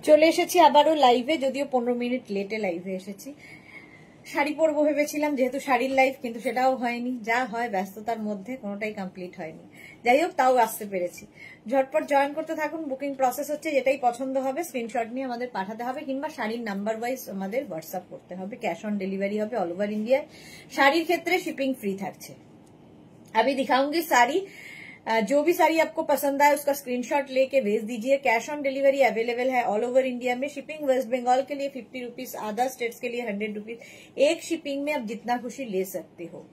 চলে এসেছি আবারও লাইভে, যদিও 15 মিনিট লেটে লাইভে এসেছি। শাড়ি পরবো ভেবেছিলাম, যেহেতু শাড়ির লাইভ, কিন্তু সেটাও হয়নি। যা হয় ব্যস্ততার মধ্যে কোনোটাই কমপ্লিট হয়নি। যাই হোক, তাও আসতে পেরেছি। ঝটপট জয়েন করতে থাকুন। বুকিং প্রসেস হচ্ছে, যেটাই পছন্দ হবে স্ক্রিনশট নিয়ে আমাদের পাঠাতে হবে, কিংবা শাড়ির নাম্বার ওয়াইজ আমাদের হোয়াটসঅ্যাপ করতে হবে। ক্যাশ অন ডেলিভারি হবে অল ওভার ইন্ডিয়ায়। শাড়ির ক্ষেত্রে শিপিং ফ্রি থাকছে। अभी दिखाऊंगी साड़ी, जो भी साड़ी आपको पसंद आए उसका स्क्रीनशॉट लेके भेज दीजिए। कैश ऑन डिलीवरी अवेलेबल है ऑल ओवर इंडिया में। शिपिंग वेस्ट बंगाल के लिए 50 रुपीज, अदर स्टेट्स के लिए 100 रुपीज। एक शिपिंग में आप जितना खुशी ले सकते हो,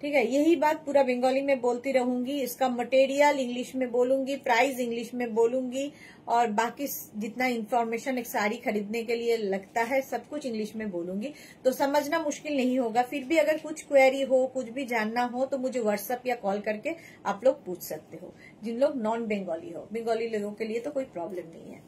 ठीक है। यही बात पूरा बंगाली में बोलती रहूंगी। इसका मटेरियल इंग्लिश में बोलूंगी, प्राइस इंग्लिश में बोलूंगी, और बाकी जितना इंफॉर्मेशन एक साड़ी खरीदने के लिए लगता है सब कुछ इंग्लिश में बोलूंगी, तो समझना मुश्किल नहीं होगा। फिर भी अगर कुछ क्वेरी हो, कुछ भी जानना हो, तो मुझे व्हाट्सएप या कॉल करके आप लोग पूछ सकते हो, जिन लोग नॉन बंगाली हो। बंगाली लोगों के लिए तो कोई प्रॉब्लम नहीं है।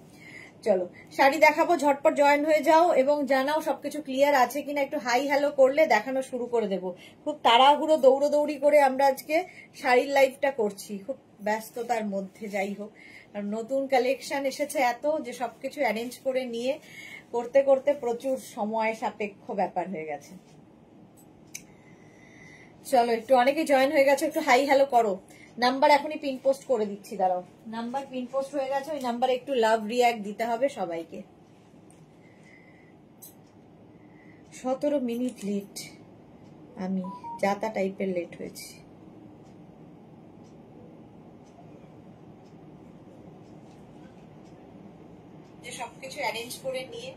চলো শাড়ি দেখাবো, ঝটপট জয়েন হয়ে যাও এবং জানাও সবকিছু ক্লিয়ার আছে কিনা। একটু হাই হ্যালো করলে দেখানো শুরু করে দেব। খুব তাড়াহুড়ো দৌড়ি করে আমরা আজকে শাড়ির লাইভটা করছি, খুব ব্যস্ততার মধ্যে। যাই হোক, নতুন কালেকশন এসেছে এত যে সবকিছু অ্যারেঞ্জ করে নিয়ে করতে করতে প্রচুর সময় সাপেক্ষ ব্যাপার হয়ে গেছে। চলো, একটু অনেকে জয়েন হয়ে গেছে, একটু হাই হ্যালো করো। নাম্বার এখনই পিন পোস্ট করে দিচ্ছি, দাঁড়াও। নাম্বার পিন পোস্ট হয়ে গেছে, ওই নাম্বারে একটু লাভ রিয়াক্ট দিতে হবে সবাইকে। 17 মিনিট লেট, আমি যাতা টাইপের লেট হয়েছি। যে সবকিছু অ্যারেঞ্জ করে নিয়ে।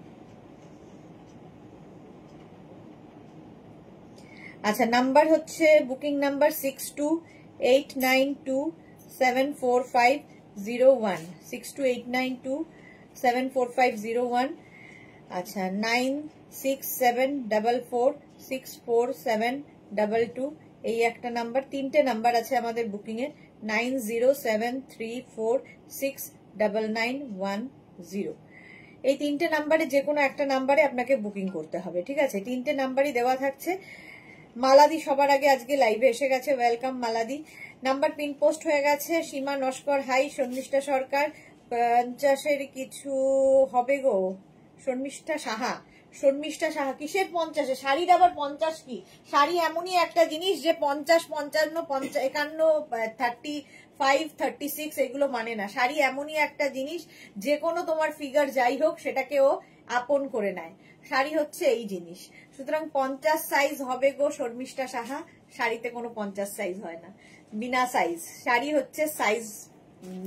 আচ্ছা, নাম্বার হচ্ছে বুকিং নাম্বার 6289274501, 6289274501। আচ্ছা, 9674464722, এই একটা নাম্বার। তিনটে নাম্বার আছে আমাদের বুকিং এর, 9073469910। এই তিনটে নাম্বারে যে কোনো একটা নাম্বারে আপনাকে বুকিং করতে হবে, ঠিক আছে। তিনটে নাম্বারই দেওয়া থাকছে। মালাদি সবার আগে আজকে লাইভে এসে গেছে, ওয়েলকাম মালাদি। নাম্বার পিন পোস্ট হয়ে গেছে। সীমা নস্কর হাই। শর্মিষ্ঠা সরকার 50-এর কিছু হবে গো। শর্মিষ্ঠা সাহা, শর্মিষ্ঠা সাহা কিসের 50-এ? শাড়ির আবার 50 কি? শাড়ি এমনই একটা জিনিস যে 50, 55, 51, 35, 36 এগুলো মানে না। শাড়ি এমনই একটা জিনিস, যে কোনো তোমার ফিগার যাই হোক সেটাকে ও আপন করে নেয়। শাড়ি হচ্ছে এই জিনিস। সুতরাং 50 সাইজ হবে গো শর্মিষ্ঠা সাহা। শাড়িতে কোনো 50 সাইজ হয় না, বিনা সাইজ। শাড়ি হচ্ছে সাইজ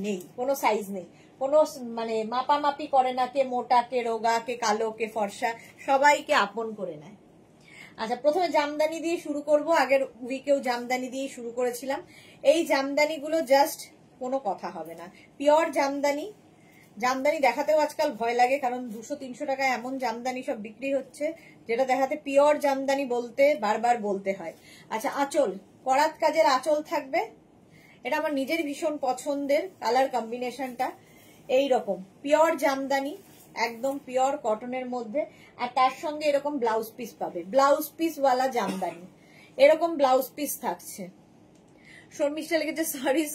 নেই, কোনো সাইজ নেই, কোনো মানে মাপামাপি করে না। কে মোটা, কে রোগা, কে কালো, কে ফর্সা, সবাইকে আপন করে নেয়। আচ্ছা, প্রথমে জামদানি দিয়ে শুরু করব। আগের উইকেও জামদানি দিয়ে শুরু করেছিলাম। এই জামদানি গুলো জাস্ট কোনো কথা হবে না, পিওর জামদানি। জামদানি দেখাতেও আজকাল ভয় লাগে, কারণ 200-300 টাকা এমন জামদানি সব বিক্রি হচ্ছে, যেটা দেখাতে পিওর জামদানি বলতে বারবার বলতে হয়। আচ্ছা, আঁচল, করাত কাজের আঁচল থাকবে। এটা আমার নিজের ভীষণ পছন্দের কালার কম্বিনেশনটা। এইরকম পিওর জামদানি, একদম পিওর কটনের মধ্যে, আর তার সঙ্গে এরকম ব্লাউজ পিস পাবে, ব্লাউজ পিস ওয়ালা জামদানি। এরকম ব্লাউজ পিস থাকছে। শর্মিষ্ঠা লিখেছে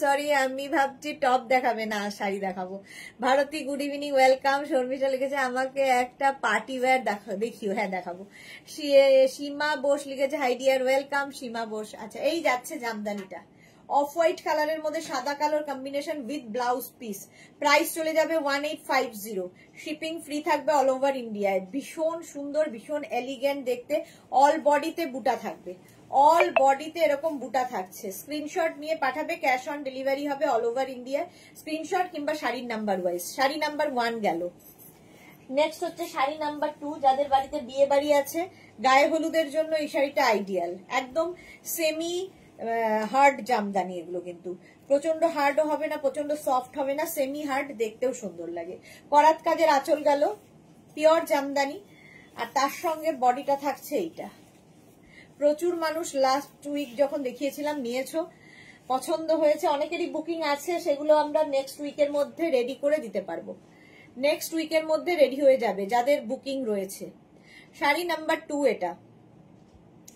সরি আমি ভাবছি টপ দেখাবে, না শাড়ি দেখাবো। Bharati good evening, welcome. Sharmistha লিখেছে আমাকে একটা পার্টি ওয়্যার দেখিও, হ্যাঁ দেখাবো। সীমা বোস লিখেছে হাই ডিয়ার, ওয়েলকাম সীমা বোস। আচ্ছা, এই যাচ্ছে জামদানিটা, অফ হোয়াইট কালারের মধ্যে সাদা colour combination with blouse piece. Price চলে যাবে 1850। শিপিং ফ্রি থাকবে অল ওভার ইন্ডিয়ায়। ভীষণ সুন্দর, ভীষণ এলিগেন্ট দেখতে। অল বডিতে বুটা থাকবে, অল বডিতে এরকম বুটা থাকছে। স্ক্রিনশট নিয়ে পাঠাবে, ক্যাশ অন ডেলিভারি হবে অল ওভার ইন্ডিয়া। স্ক্রিনশট কিংবা শাড়ির নাম্বার ওয়াইজ। শাড়ি নাম্বার 1 গেল। নেক্সট হচ্ছে শাড়ি নাম্বার 2। যাদের বাড়িতে বিয়ে বাড়ি আছে, গায়ে হলুদের জন্য এই শাড়িটা আইডিয়াল। একদম সেমি হার্ড জামদানি এগুলো, কিন্তু প্রচন্ড হার্ডও হবে না, প্রচন্ড সফট হবে না, সেমি হার্ড, দেখতেও সুন্দর লাগে। করাত কাজের আঁচল গেল, পিওর জামদানি, আর তার সঙ্গে বডিটা থাকছে এইটা। প্রচুর মানুষ লাস্ট উইক যখন দেখিয়েছিলাম নিয়েছো, পছন্দ হয়েছে, অনেকেরই বুকিং আছে। সেগুলো আমরা নেক্সট উইকের মধ্যে রেডি করে দিতে পারবো। নেক্সট উইকের মধ্যে রেডি হয়ে যাবে যাদের বুকিং রয়েছে। শাড়ি নাম্বার 2 এটা।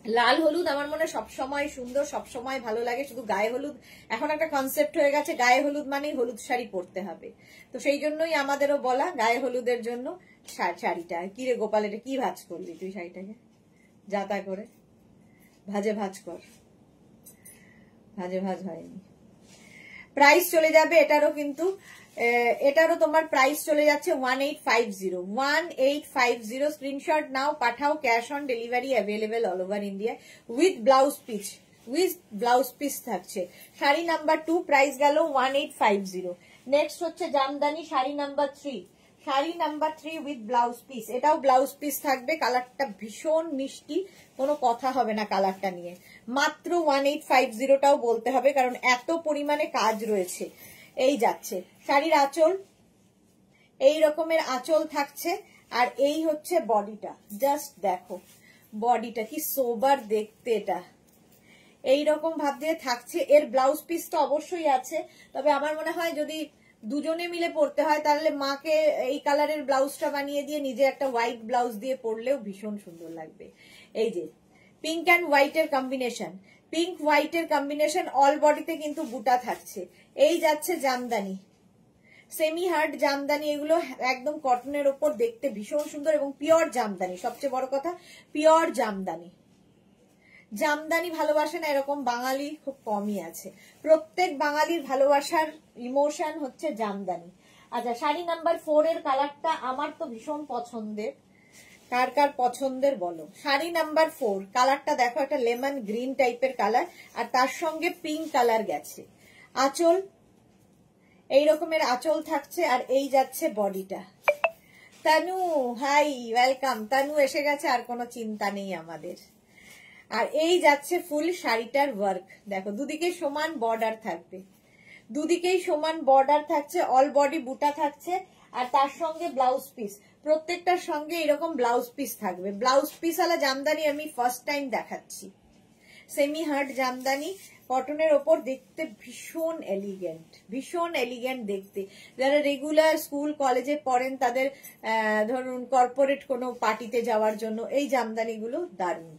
লাল হলুদ আমার মনে সবসময় সুন্দর, সবসময় ভালো লাগে। শুধু গায়ে হলুদ এখন একটা কনসেপ্ট হয়ে গেছে, গায়ে হলুদ মানেই হলুদ শাড়ি পরতে হবে। তো সেই জন্যই আমাদেরও বলা গায়ে হলুদের জন্য শাড়িটা। কি রে গোপাল, এটা কি ভাজ করলি তুই শাড়িটাকে? যাতা করে ভাজে ভাজ কর, ভাজে ভাজ হয়নি। প্রাইস চলে যাবে এটারও, কিন্তু এটারও তোমার প্রাইস চলে যাচ্ছে 1850। 1850 স্ক্রিনশট নাও, পাঠাও। Cash on delivery available all over India with blouse piece. Blouse piece থাকছে। শাড়ি নাম্বার 2 প্রাইস গেল 1850। নেক্সট হচ্ছে Jamdani sari number 3। Sari number 3 with blouse piece. এটাও ব্লাউজ পিস থাকবে। কালারটা ভীষণ মিষ্টি, কোনো কথা হবে না কালারটা নিয়ে। মাত্র 1850টাও বলতে হবে, কারণ এত পরিমাণে কাজ রয়েছে। এই যাচ্ছে শাড়ির আঁচল, এই রকমের আঁচল থাকছে। আর এই হচ্ছে বডিটা। জাস্ট দেখো বডিটা কি সোবার দেখতে, এটা এইরকম ভাব দিয়ে থাকছে। এর ব্লাউজ পিসটা অবশ্যই আছে, তবে আমার মনে হয় যদি দুজনে মিলে পরতে হয় তাহলে মাকে এই কালারের ব্লাউজটা বানিয়ে দিয়ে নিজে একটা হোয়াইট ব্লাউজ দিয়ে পরলেও ভীষণ সুন্দর লাগবে। এই যে পিঙ্ক অ্যান্ড হোয়াইটের কম্বিনেশন, পিঙ্ক হোয়াইটের কম্বিনেশন, অল বডিতে কিন্তু বুটা থাকছে। এই যাচ্ছে জামদানি, সেমি হার্ড জামদানি। এগুলো একদম কটনের ওপর দেখতে ভীষণ সুন্দর এবং পিওর জামদানি। সবচেয়ে বড় কথা পিওর জামদানি। জামদানি ভালোবাসে না এরকম বাঙালি খুব কমই আছে। প্রত্যেক বাঙালির ভালোবাসার ইমোশন হচ্ছে জামদানি। আচ্ছা শাড়ি নাম্বার 4 এর কালারটা আমার তো ভীষণ পছন্দের, কার কার পছন্দের বলো। শাড়ি নাম্বার 4 কালারটা দেখো, একটা লেমন গ্রিন টাইপের কালার, আর তার সঙ্গে পিঙ্ক কালার গেছে। আঁচল এই রকমের আঁচল থাকছে, আর এই যাচ্ছে বডিটা। Tanu high, welcome. তানু এসে গেছে, আর কোনো চিন্তা নেই আমাদের। আর এই যাচ্ছে ফুল শাড়িটার ওয়ার্ক। দেখো দুদিকে সমান বর্ডার থাকবে, দুদিকেই সমান বর্ডার থাকছে, অল বডি বুটা থাকছে, আর তার সঙ্গে ব্লাউজ পিস। প্রত্যেকটার সঙ্গে এরকম ব্লাউজ পিস থাকবে। ব্লাউজ পিস আলা জামদানি আমি ফার্স্ট টাইম দেখাচ্ছি। সেমি হার্ড জামদানি, কটনের ওপর দেখতে ভীষণ এলিগেন্ট, ভীষণ এলিগেন্ট দেখতে। যারা রেগুলার স্কুল কলেজে পড়েন তাদের ধরুন কর্পোরেট কোনো পার্টিতে যাওয়ার জন্য এই জামদানিগুলো দারুণ।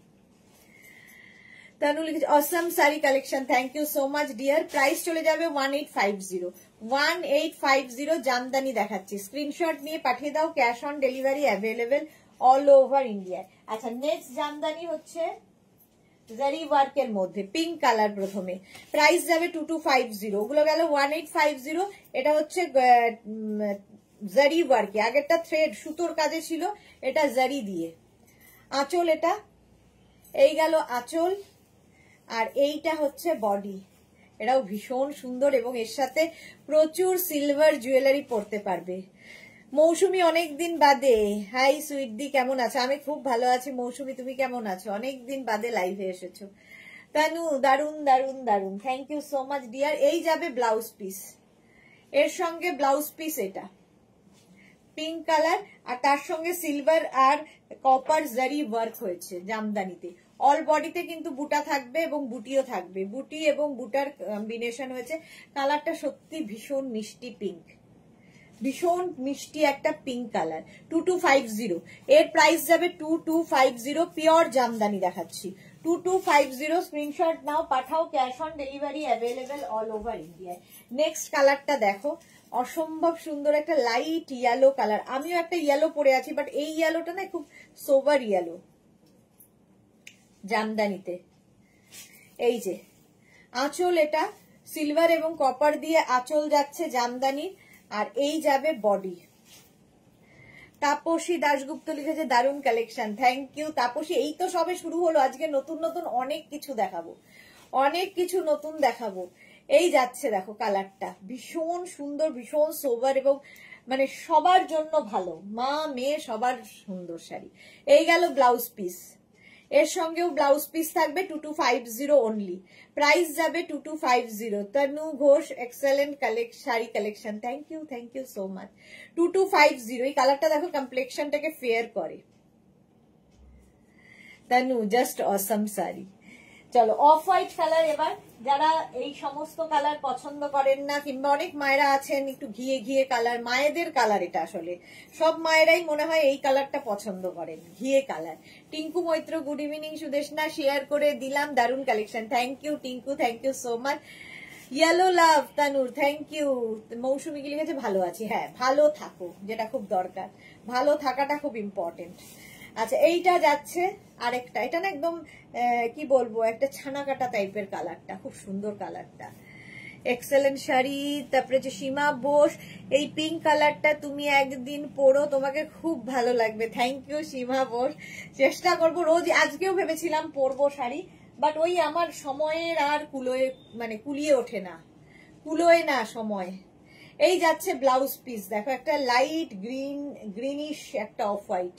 তানু লিখেছে Assam sari collection, thank you so much dear. Price চলে যাবে 1850। 1850 জামদানি দেখাচ্ছি। স্ক্রিনশট নিয়ে পাঠিয়ে দাও। Cash on delivery available all over India. আচ্ছা নেক্সট জামদানি হচ্ছে জারি ওয়ার্কের মধ্যে পিঙ্ক কালার। প্রথমে প্রাইস যাবে 2250। ওগুলো গেল 1850। এটা হচ্ছে জারি ওয়ার্কে, আগেরটা থ্রেড সুতোর কাজে ছিল, এটা জারি দিয়ে। আঁচল এটা, এই গেল আঁচল, আর এইটা হচ্ছে বডি। এটাও ভীষণ সুন্দর এবং এর সাথে প্রচুর সিলভার জুয়েলারি পরতে পারবে। মৌসুমি অনেকদিন বাদে, হাই সুইটদি কেমন আছো? আমি খুব ভালো আছি। মৌসুমি তুমি কেমন আছো? অনেকদিন বাদে লাইভে এসেছো। তানু দারুন দারুন দারুন, thank you so much dear. এই যাবে ব্লাউজ পিস, এর সঙ্গে ব্লাউজ পিস এটা পিঙ্ক কালার, আর তার সঙ্গে সিলভার আর কপার জারি ওয়ার্ক হয়েছে জামদানিতে। অল বডিতে কিন্তু বুটা থাকবে এবং বুটিও থাকবে। বুটি এবং বুটার কম্বিনেশন হয়েছে। কালারটা সত্যি ভীষণ মিষ্টি পিঙ্ক, ভীষণ মিষ্টি একটা পিঙ্ক কালার। 2250। এর প্রাইস যাবে 2250। পিওর জামদানি দেখাচ্ছি। 2250 স্ক্রিনশট নাও, পাঠাও। Cash on delivery available all over ইন্ডিয়ায়। নেক্সট কালারটা দেখো, অসম্ভব সুন্দর একটা লাইট ইয়েলো কালার। আমিও একটা ইয়েলো পরে আছি, বাট এই ইয়েলোটা না খুব সোবার ইয়েলো জামদানিতে। এই যে আঁচল, এটা সিলভার এবং কপার দিয়ে আঁচল যাচ্ছে জামদানির, আর এই যাবে বডি। তাপসী দাশগুপ্ত লিখেছে দারুণ কালেকশন, থ্যাংক ইউ তাপসী। এই তো সবে শুরু হলো, আজকে নতুন নতুন অনেক কিছু দেখাবো, অনেক কিছু নতুন দেখাবো। এই যাচ্ছে দেখো কালারটা ভীষণ সুন্দর, ভীষণ সোবার এবং মানে সবার জন্য ভালো, মা মেয়ে সবার সুন্দর শাড়ি। এই গেল ব্লাউজ পিস, এর সঙ্গেও ব্লাউজ পিস থাকবে 2250 অনলি। প্রাইস যাবে 2250। Tanu Ghosh excellent sari collection, thank you so much. 2250। এই কালারটা দেখো কমপ্লেক্সনটাকে ফেয়ার করে। তনু জাস্ট অসম শাড়ি। চলো অফ হোয়াইট কালার। এবার যারা এই সমস্ত কালার পছন্দ করেন না, কিংবা অনেক মায়েরা আছেন একটু ঘিয়ে ঘিয়ে কালার, মায়েদের কালার এটা আসলে সব মায়েরাই মনে হয় এই কালারটা পছন্দ করেন, ঘিয়ে colour. Tinku Maitra good evening Sudeshna, share করে দিলাম, দারুন collection. Thank you Tinku, thank you so much. Yellow love তানুর, থ্যাংক ইউ। মৌসুমী কি লিখেছে? ভালো আছি। হ্যাঁ, ভালো থাকো, যেটা খুব দরকার, ভালো থাকাটা খুব ইম্পর্টেন্ট। আচ্ছা, এইটা যাচ্ছে আরেকটা, এটা না একদম কি বলবো, একটা ছানা কাটা টাইপের কালারটা, খুব সুন্দর কালারটা, এক্সেলেন্ট শাড়ি। তারপরে যে সীমা বোস, এই পিঙ্ক কালারটা তুমি একদিন পরো, তোমাকে খুব ভালো লাগবে। থ্যাংক ইউ সীমা বোস, চেষ্টা করবো রোজ। আজকেও ভেবেছিলাম পরবো শাড়ি, বাট ওই আমার সময়ের আর কুলিয়ে ওঠে না, কুলোয় না সময়। এই যাচ্ছে ব্লাউজ পিস, দেখো একটা লাইট গ্রিনিশ একটা অফ হোয়াইট।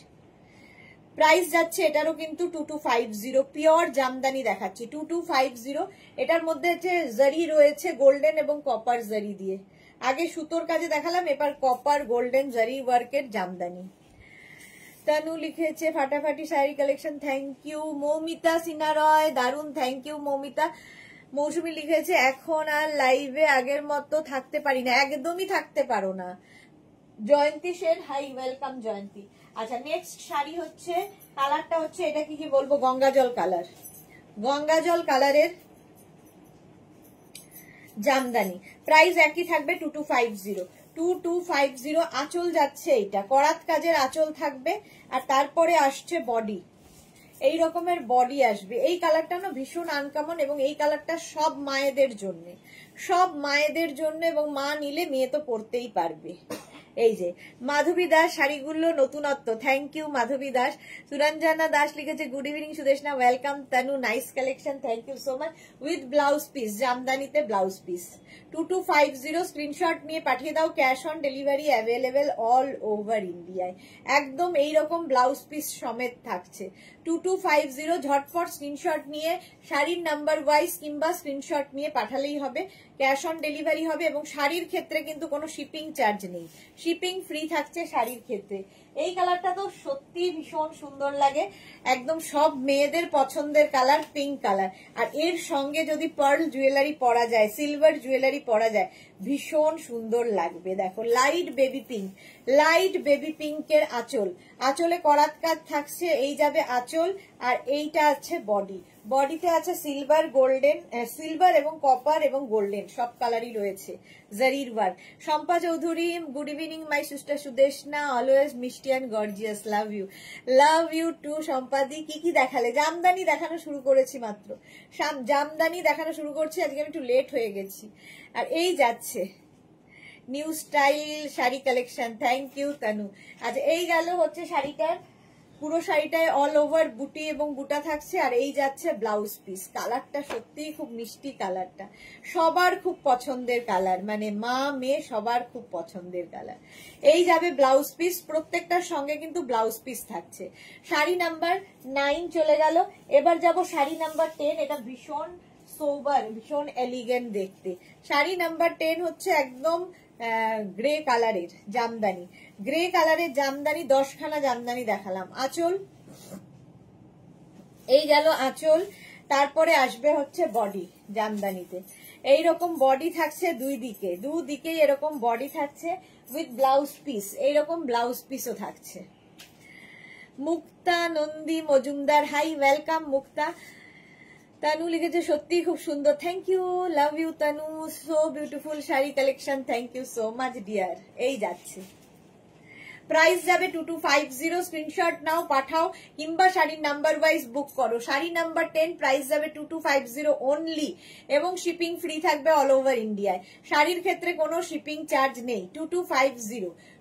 প্রাইস যাচ্ছে এটারও কিন্তু 2250, পিওর জামদানি দেখাচ্ছি 2250। এটার মধ্যে হচ্ছে জারি রয়েছে গোল্ডেন এবং কপার জারি দিয়ে। আগে সুতোর কাজে দেখালাম, এবার কপার গোল্ডেন জারি ওয়ার্কের জামদানি। তানু লিখেছে ফাটাফাটি sari collection, thank you. Moumita Sinha Roy, দারুন, থ্যাংক ইউ মৌমিতা। মৌসুমী লিখেছে এখন আর লাইভে আগের মতো থাকতে পারি না, একদমই থাকতে পারো না। জয়ন্তী সেন, হাই, ওয়েলকাম জয়ন্তী। আচ্ছা, নেক্সট শাড়ি হচ্ছে, কালারটা হচ্ছে এটা কি বলবো, গঙ্গাজল কালার, গঙ্গাজল কালারের জামদানি। প্রাইস একই থাকবে 2250, 2250। আঁচল যাচ্ছে এইটা করাত কাজের আঁচল থাকবে, আর তারপরে আসছে বডি, এই রকমের বডি আসবে। এই কালারটা না ভীষণ আনকমন, এবং এই কালারটা সব মায়েদের জন্য, সব মায়েদের জন্য, এবং মা নিলে মেয়ে তো পরতেই পারবে। এই যে মাধবী দাস, শাড়িগুলো নতুনত্ব, থ্যাংক ইউ মাধবী দাস। সুরঞ্জনা দাস লিখেছে good evening Sudeshna, welcome Tanu, nice collection, thank you so much. With blouse piece, জামদানিতে ব্লাউজ পিস। 2250 স্ক্রিনশট নিয়ে পাঠিয়ে দাও, cash on delivery available all over ইন্ডিয়ায়। একদম এইরকম ব্লাউজ পিস সমেত থাকছে 2250। ঝটপট স্ক্রিনশট নিয়ে শাড়ির নাম্বার ওয়াইজ কিংবা স্ক্রিনশট নিয়ে পাঠালেই হবে, ক্যাশ অন ডেলিভারি হবে। এবং শাড়ির ক্ষেত্রে কিন্তু কোনো শিপিং চার্জ নেই, শিপিং ফ্রি থাকছে শাড়ির ক্ষেত্রে। এই কালারটা তো সত্যি ভীষণ সুন্দর লাগে, একদম সব মেয়েদের পছন্দের কালার, পিঙ্ক কালার। আর এর সঙ্গে যদি পার্ল জুয়েলারি পরা যায়, সিলভার জুয়েলারি পরা যায়, ভীষণ সুন্দর লাগবে। দেখো light baby pink, light baby পিঙ্কের আঁচল, আঁচলে করাত কাজ থাকছে, এই যাবে আঁচল। আর এইটা আছে বডি, বডিতে আছে সিলভার গোল্ডেন, সিলভার এবং কপার এবং গোল্ডেন সব কালারই রয়েছে, জারির work. Shampa Chowdhury, good evening my sister Sudeshna, always মিষ্টি and gorgeous, love you too সম্পাদি। কি কি দেখালে? জামদানি দেখানো শুরু করেছি মাত্র, জামদানি দেখানো শুরু করছি, আজকে আমি একটু লেট হয়ে গেছি। আর এই যাচ্ছে new style sari collection, thank you Tanu. আচ্ছা, এই গেল হচ্ছে শাড়িটার, পুরো শাড়িটায় অল ওভার বুটি এবং বুটা থাকছে। আর এই যাচ্ছে ব্লাউজ পিস, কালারটা সত্যিই খুব মিষ্টি, কালারটা সবার খুব পছন্দের কালার, মানে মা মেয়ে সবার খুব পছন্দের কালার। এই যাবে ব্লাউজ পিস, প্রত্যেকটার সঙ্গে কিন্তু ব্লাউজ পিস থাকছে। শাড়ি নাম্বার 9 চলে গেল, এবার যাব শাড়ি নাম্বার 10। এটা ভীষণ সোবার, ভীষণ এলিগেন্ট দেখতে। শাড়ি নাম্বার 10 হচ্ছে একদম গ্রে কালারের জামদানি, গ্রে কালারের জামদানি, 10খানা জামদানি দেখালাম। আঁচল, এই গেল আঁচল। তারপরে আসবে হচ্ছে বডি, জামদানিতে এইরকম বডি থাকছে, দুদিকেই এরকম বডি থাকছে উইথ ব্লাউজ পিস, এইরকম ব্লাউজ পিসও থাকছে। Mukta Nandi Majumdar, hi, welcome Mukta. তানু লিখেছে সত্যি খুব সুন্দর, thank you, love you Tanu, so beautiful sari collection, thank you so much dear. এই যাচ্ছে, প্রাইস যাবে 2250, স্ক্রিনশট নাও, পাঠাও, কিংবা শাড়ির নাম্বার ওয়াইজ বুক করো। শাড়ি নাম্বার 10, প্রাইস যাবে 2250 অনলি, এবং শিপিং ফ্রি থাকবে অল ওভার ইন্ডিয়ায়। শাড়ির ক্ষেত্রে কোনো শিপিং চার্জ নেই।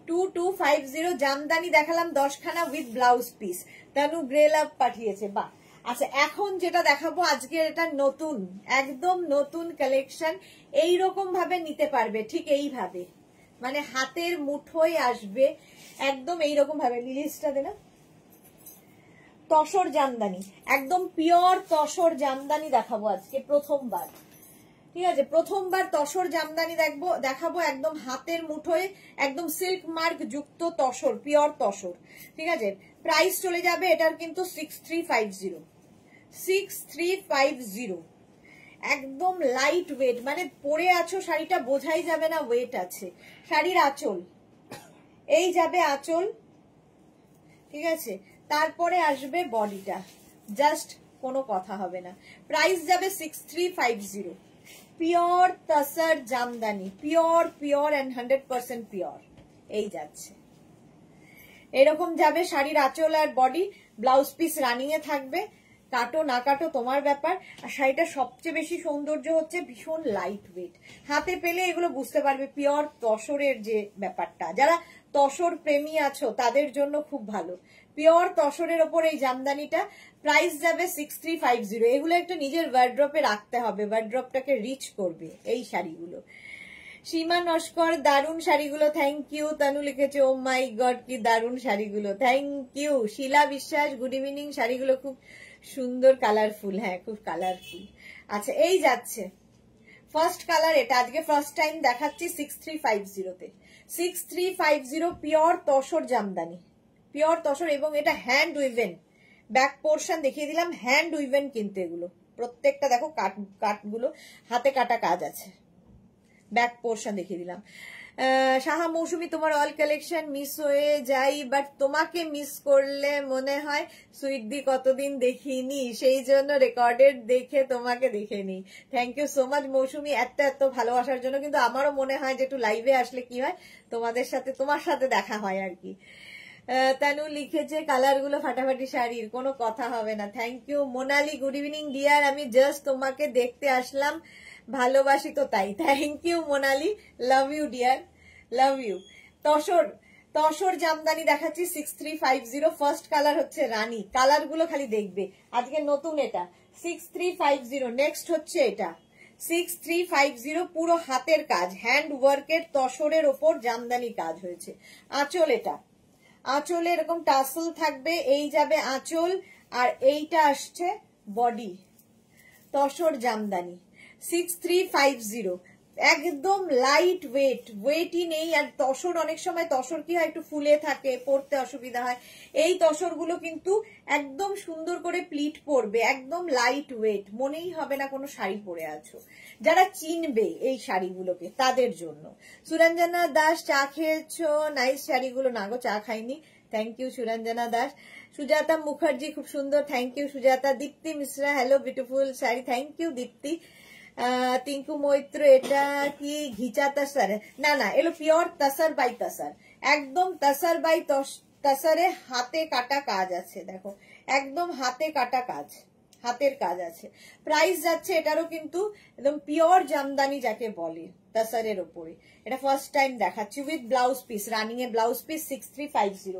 2250 জামদানি দেখালাম 10খানা with blouse piece. Tanu grey love পাঠিয়েছে, বাহ। আচ্ছা, এখন যেটা দেখাবো আজকে, এটা নতুন, একদম নতুন কালেকশন। এইরকম ভাবে নিতে পারবে, ঠিক এইভাবে, মানে হাতের মুঠোয় আসবে একদম এইরকম ভাবে। লিলিসটা দে না, তসর জামদানি, একদম পিওর তসর জামদানি দেখাবো আজকে প্রথমবার, ঠিক আছে? প্রথমবার তসর জামদানি দেখাবো, একদম হাতের মুঠোয়, একদম সিল্ক মার্ক যুক্ত তসর, পিওর তসর, ঠিক আছে? প্রাইস চলে যাবে এটার কিন্তু 6350, 6350, একদম লাইট ওয়েট, মানে পরে আছো শাড়িটা বোঝাই যাবে না ওয়েট আছে। শাড়ির আঁচল, এই যাবে আঁচল, ঠিক আছে, তারপরে আসবে বডিটা, জাস্ট কোনো কথা হবে না। প্রাইস যাবে 6350, pure tussar Jamdani, pure pure and 100% pure. এই যাচ্ছে, এরকম যাবে শাড়ির আঁচল আর বডি। ব্লাউজ পিস রানিং এ থাকবে, কাটো না কাটো তোমার ব্যাপার। আর শাড়িটা সবচেয়ে বেশি সৌন্দর্য হচ্ছে ভীষণ লাইট ওয়েট, হাতে পেলে এগুলো বুঝতে পারবে পিওর তসরের যে ব্যাপারটা। যারা তসর প্রেমী আছো তাদের জন্য খুব ভালো, পিওর তসরের ওপর এই জামদানিটা। প্রাইস যাবে 6350। এগুলো একটু নিজের ওয়ার্ড্রপে রাখতে হবে, ওয়ার্ড্রপটাকে রিচ করবে এই শাড়িগুলো। সীমা নস্কর, দারুন শাড়িগুলো, থ্যাংক ইউ। তানু লিখেছে ও মাই গড কি দারুন শাড়িগুলো, থ্যাংক ইউ। শিলা বিশ্বাস, গুড ইভিনিং, শাড়িগুলো খুব সুন্দর, কালারফুল, হ্যাঁ খুব কালারফুল। আচ্ছা এই যাচ্ছে ফার্স্ট কালার, এটা আজকে ফার্স্ট টাইম দেখাচ্ছি 6350-তে। 6350 পিওর তসর জামদানি, পিওর তসর, এবং এটা হ্যান্ড উইভেন। ব্যাক পোর্শন দেখিয়ে দিলাম, হ্যান্ড উইভেন কিন্তু এগুলো প্রত্যেকটা, দেখো কাটগুলো হাতে কাটা কাজ আছে। ব্যাক পোর্শন দেখিয়ে দিলাম। সাহা মৌসুমী, তোমার অল কালেকশন মিস হয়ে যাই, বাট তোমাকে মিস করলে মনে হয় সুইটদি কতদিন দেখিনি, সেই জন্য রেকর্ডেড দেখে তোমাকে দেখে নি। থ্যাংক ইউ সো মাচ মৌসুমী, এত ভালোবাসার জন্য। কিন্তু আমারও মনে হয় যে একটু লাইভে আসলে কি হয়, তোমার সাথে দেখা হয় আর কি। তানু লিখেছে কালার গুলো ফাটাফাটি শাড়ির, কোনো কথা হবে না। Thank you Monali, good evening dear, আমি জাস্ট তোমাকে দেখতে আসলাম, ভালোবাসি তো তাই। Thank you Monali, love you dear, love you. Tussar Jamdani দেখাচ্ছি 6350, ফার্স্ট কালার হচ্ছে রানী। কালার গুলো খালি দেখবে, আজকে নতুন এটা 6350। নেক্সট হচ্ছে এটা 6350, পুরো হাতের কাজ, হ্যান্ড ওয়ার্কের তসরের ওপর জামদানি কাজ হয়েছে। আঁচল, এটা আঁচলে এরকম টাসল থাকবে, এই যাবে আঁচল, আর এইটা আসছে বডি, তসর জামদানি 6350, একদম লাইট ওয়েট, ওয়েটই নেই। আর তসর অনেক সময় তসর কি হয় একটু ফুলে থাকে, পরতে অসুবিধা হয়। এই তসর গুলো কিন্তু একদম সুন্দর করে প্লিট পরবে, একদম লাইট ওয়েট, মনেই হবে না কোনো শাড়ি পরে আছো। যারা চিনবে এই শাড়িগুলোকে তাদের জন্য। সুরঞ্জনা দাস, চা খেয়েছো? নাইস শাড়িগুলো। না গো, চা খাইনি। Thank you Suranjana Das. সুজাতা মুখার্জি, খুব সুন্দর, thank you Sujata. Dipti Mishra, hello beautiful sari, thank you Dipti. Tinku Maitra, এটা কি ঘিচা তসর? না না, এলো পিওর তসর বাই তসর, একদম তসর বাই তসরে হাতে কাটা কাজ আছে। দেখো একদম হাতে কাটা কাজ, হাতের কাজ আছে। প্রাইস যাচ্ছে এটারও কিন্তু একদম পিওর জামদানি যাকে বলে, তসরের ওপরে। এটা ফার্স্ট টাইম দেখাচ্ছি with blouse piece, running A blouse piece 6350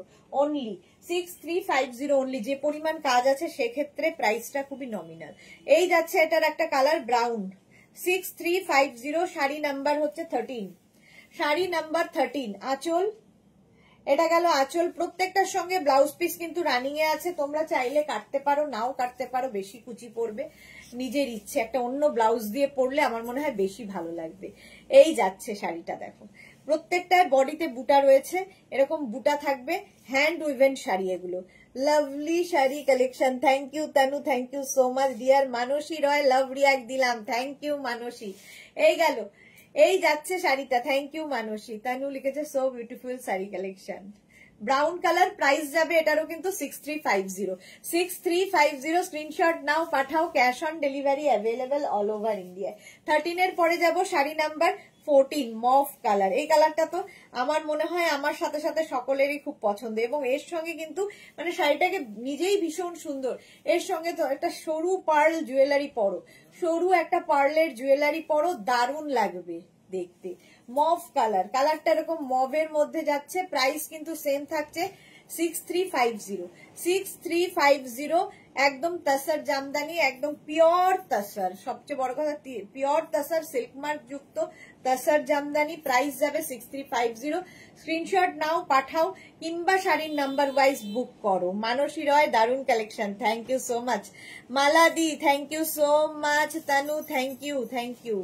only, 6350 only. যে পরিমাণ কাজ আছে সেক্ষেত্রে প্রাইসটা খুবই নমিনাল। এই যাচ্ছে এটার একটা কালার ব্রাউন, 6350, শাড়ি নাম্বার হচ্ছে 13, শাড়ি নাম্বার 13। আঁচল, এটা গেল আঁচল, প্রত্যেকটার সঙ্গে ব্লাউজ পিস কিন্তু রানিং এ আছে। তোমরা চাইলে কাটতে পারো, নাও কাটতে পারো, বেশি কুচি পড়বে নিজের ইচ্ছে, একটা অন্য ব্লাউজ দিয়ে পরলে আমার মনে হয় বেশি ভালো লাগবে। এই যাচ্ছে শাড়িটা, দেখো প্রত্যেকটায় বডিতে বুটা রয়েছে, এরকম বুটা থাকবে, হ্যান্ড উইভেন শাড়ি এগুলো। Lovely sari collection, thank you Tanu, thank you so much dear. Mansi Roy, love react দিলাম, থ্যাংক ইউ মানসী। এই গেল, এই যাচ্ছে শাড়িটা, থ্যাংক ইউ মানসী। তানু লিখেছে so beautiful sari collection, brown colour. Price যাবে এটারও কিন্তু 6350, 6350। স্ক্রিনশট নাও, পাঠাও, cash on delivery available all over India. 13 এর পরে যাব শাড়ি নাম্বার 14, মফ কালার। এই কালারটা তো আমার মনে হয় আমার সাথে সাথে সকলেরই খুব পছন্দ, এবং এর সঙ্গে কিন্তু মানে শাড়িটাকে নিজেই ভীষণ সুন্দর। এর সঙ্গে তো একটা সরু পার্ল জুয়েলারি পরো, সরু একটা পার্লের জুয়েলারি পরো, দারুণ লাগবে দেখতে। মভ কালার, কালারটা এরকম মভের মধ্যে যাচ্ছে। প্রাইস কিন্তু সেম থাকছে 6350, 6350, একদম তসর জামদানি, একদম পিওর তসর। সবচেয়ে বড় কথা পিওর তসর, সিল্ক মার্ক যুক্ত তসর জামদানি। প্রাইস যাবে 6350। স্ক্রিনশট নাও, পাঠাও, কিংবা শাড়ির নাম্বার ওয়াইজ বুক করো। মানসী রয়, দারুণ collection, thank you so much. মালাদি, thank you so much. Tanu, thank you, thank you.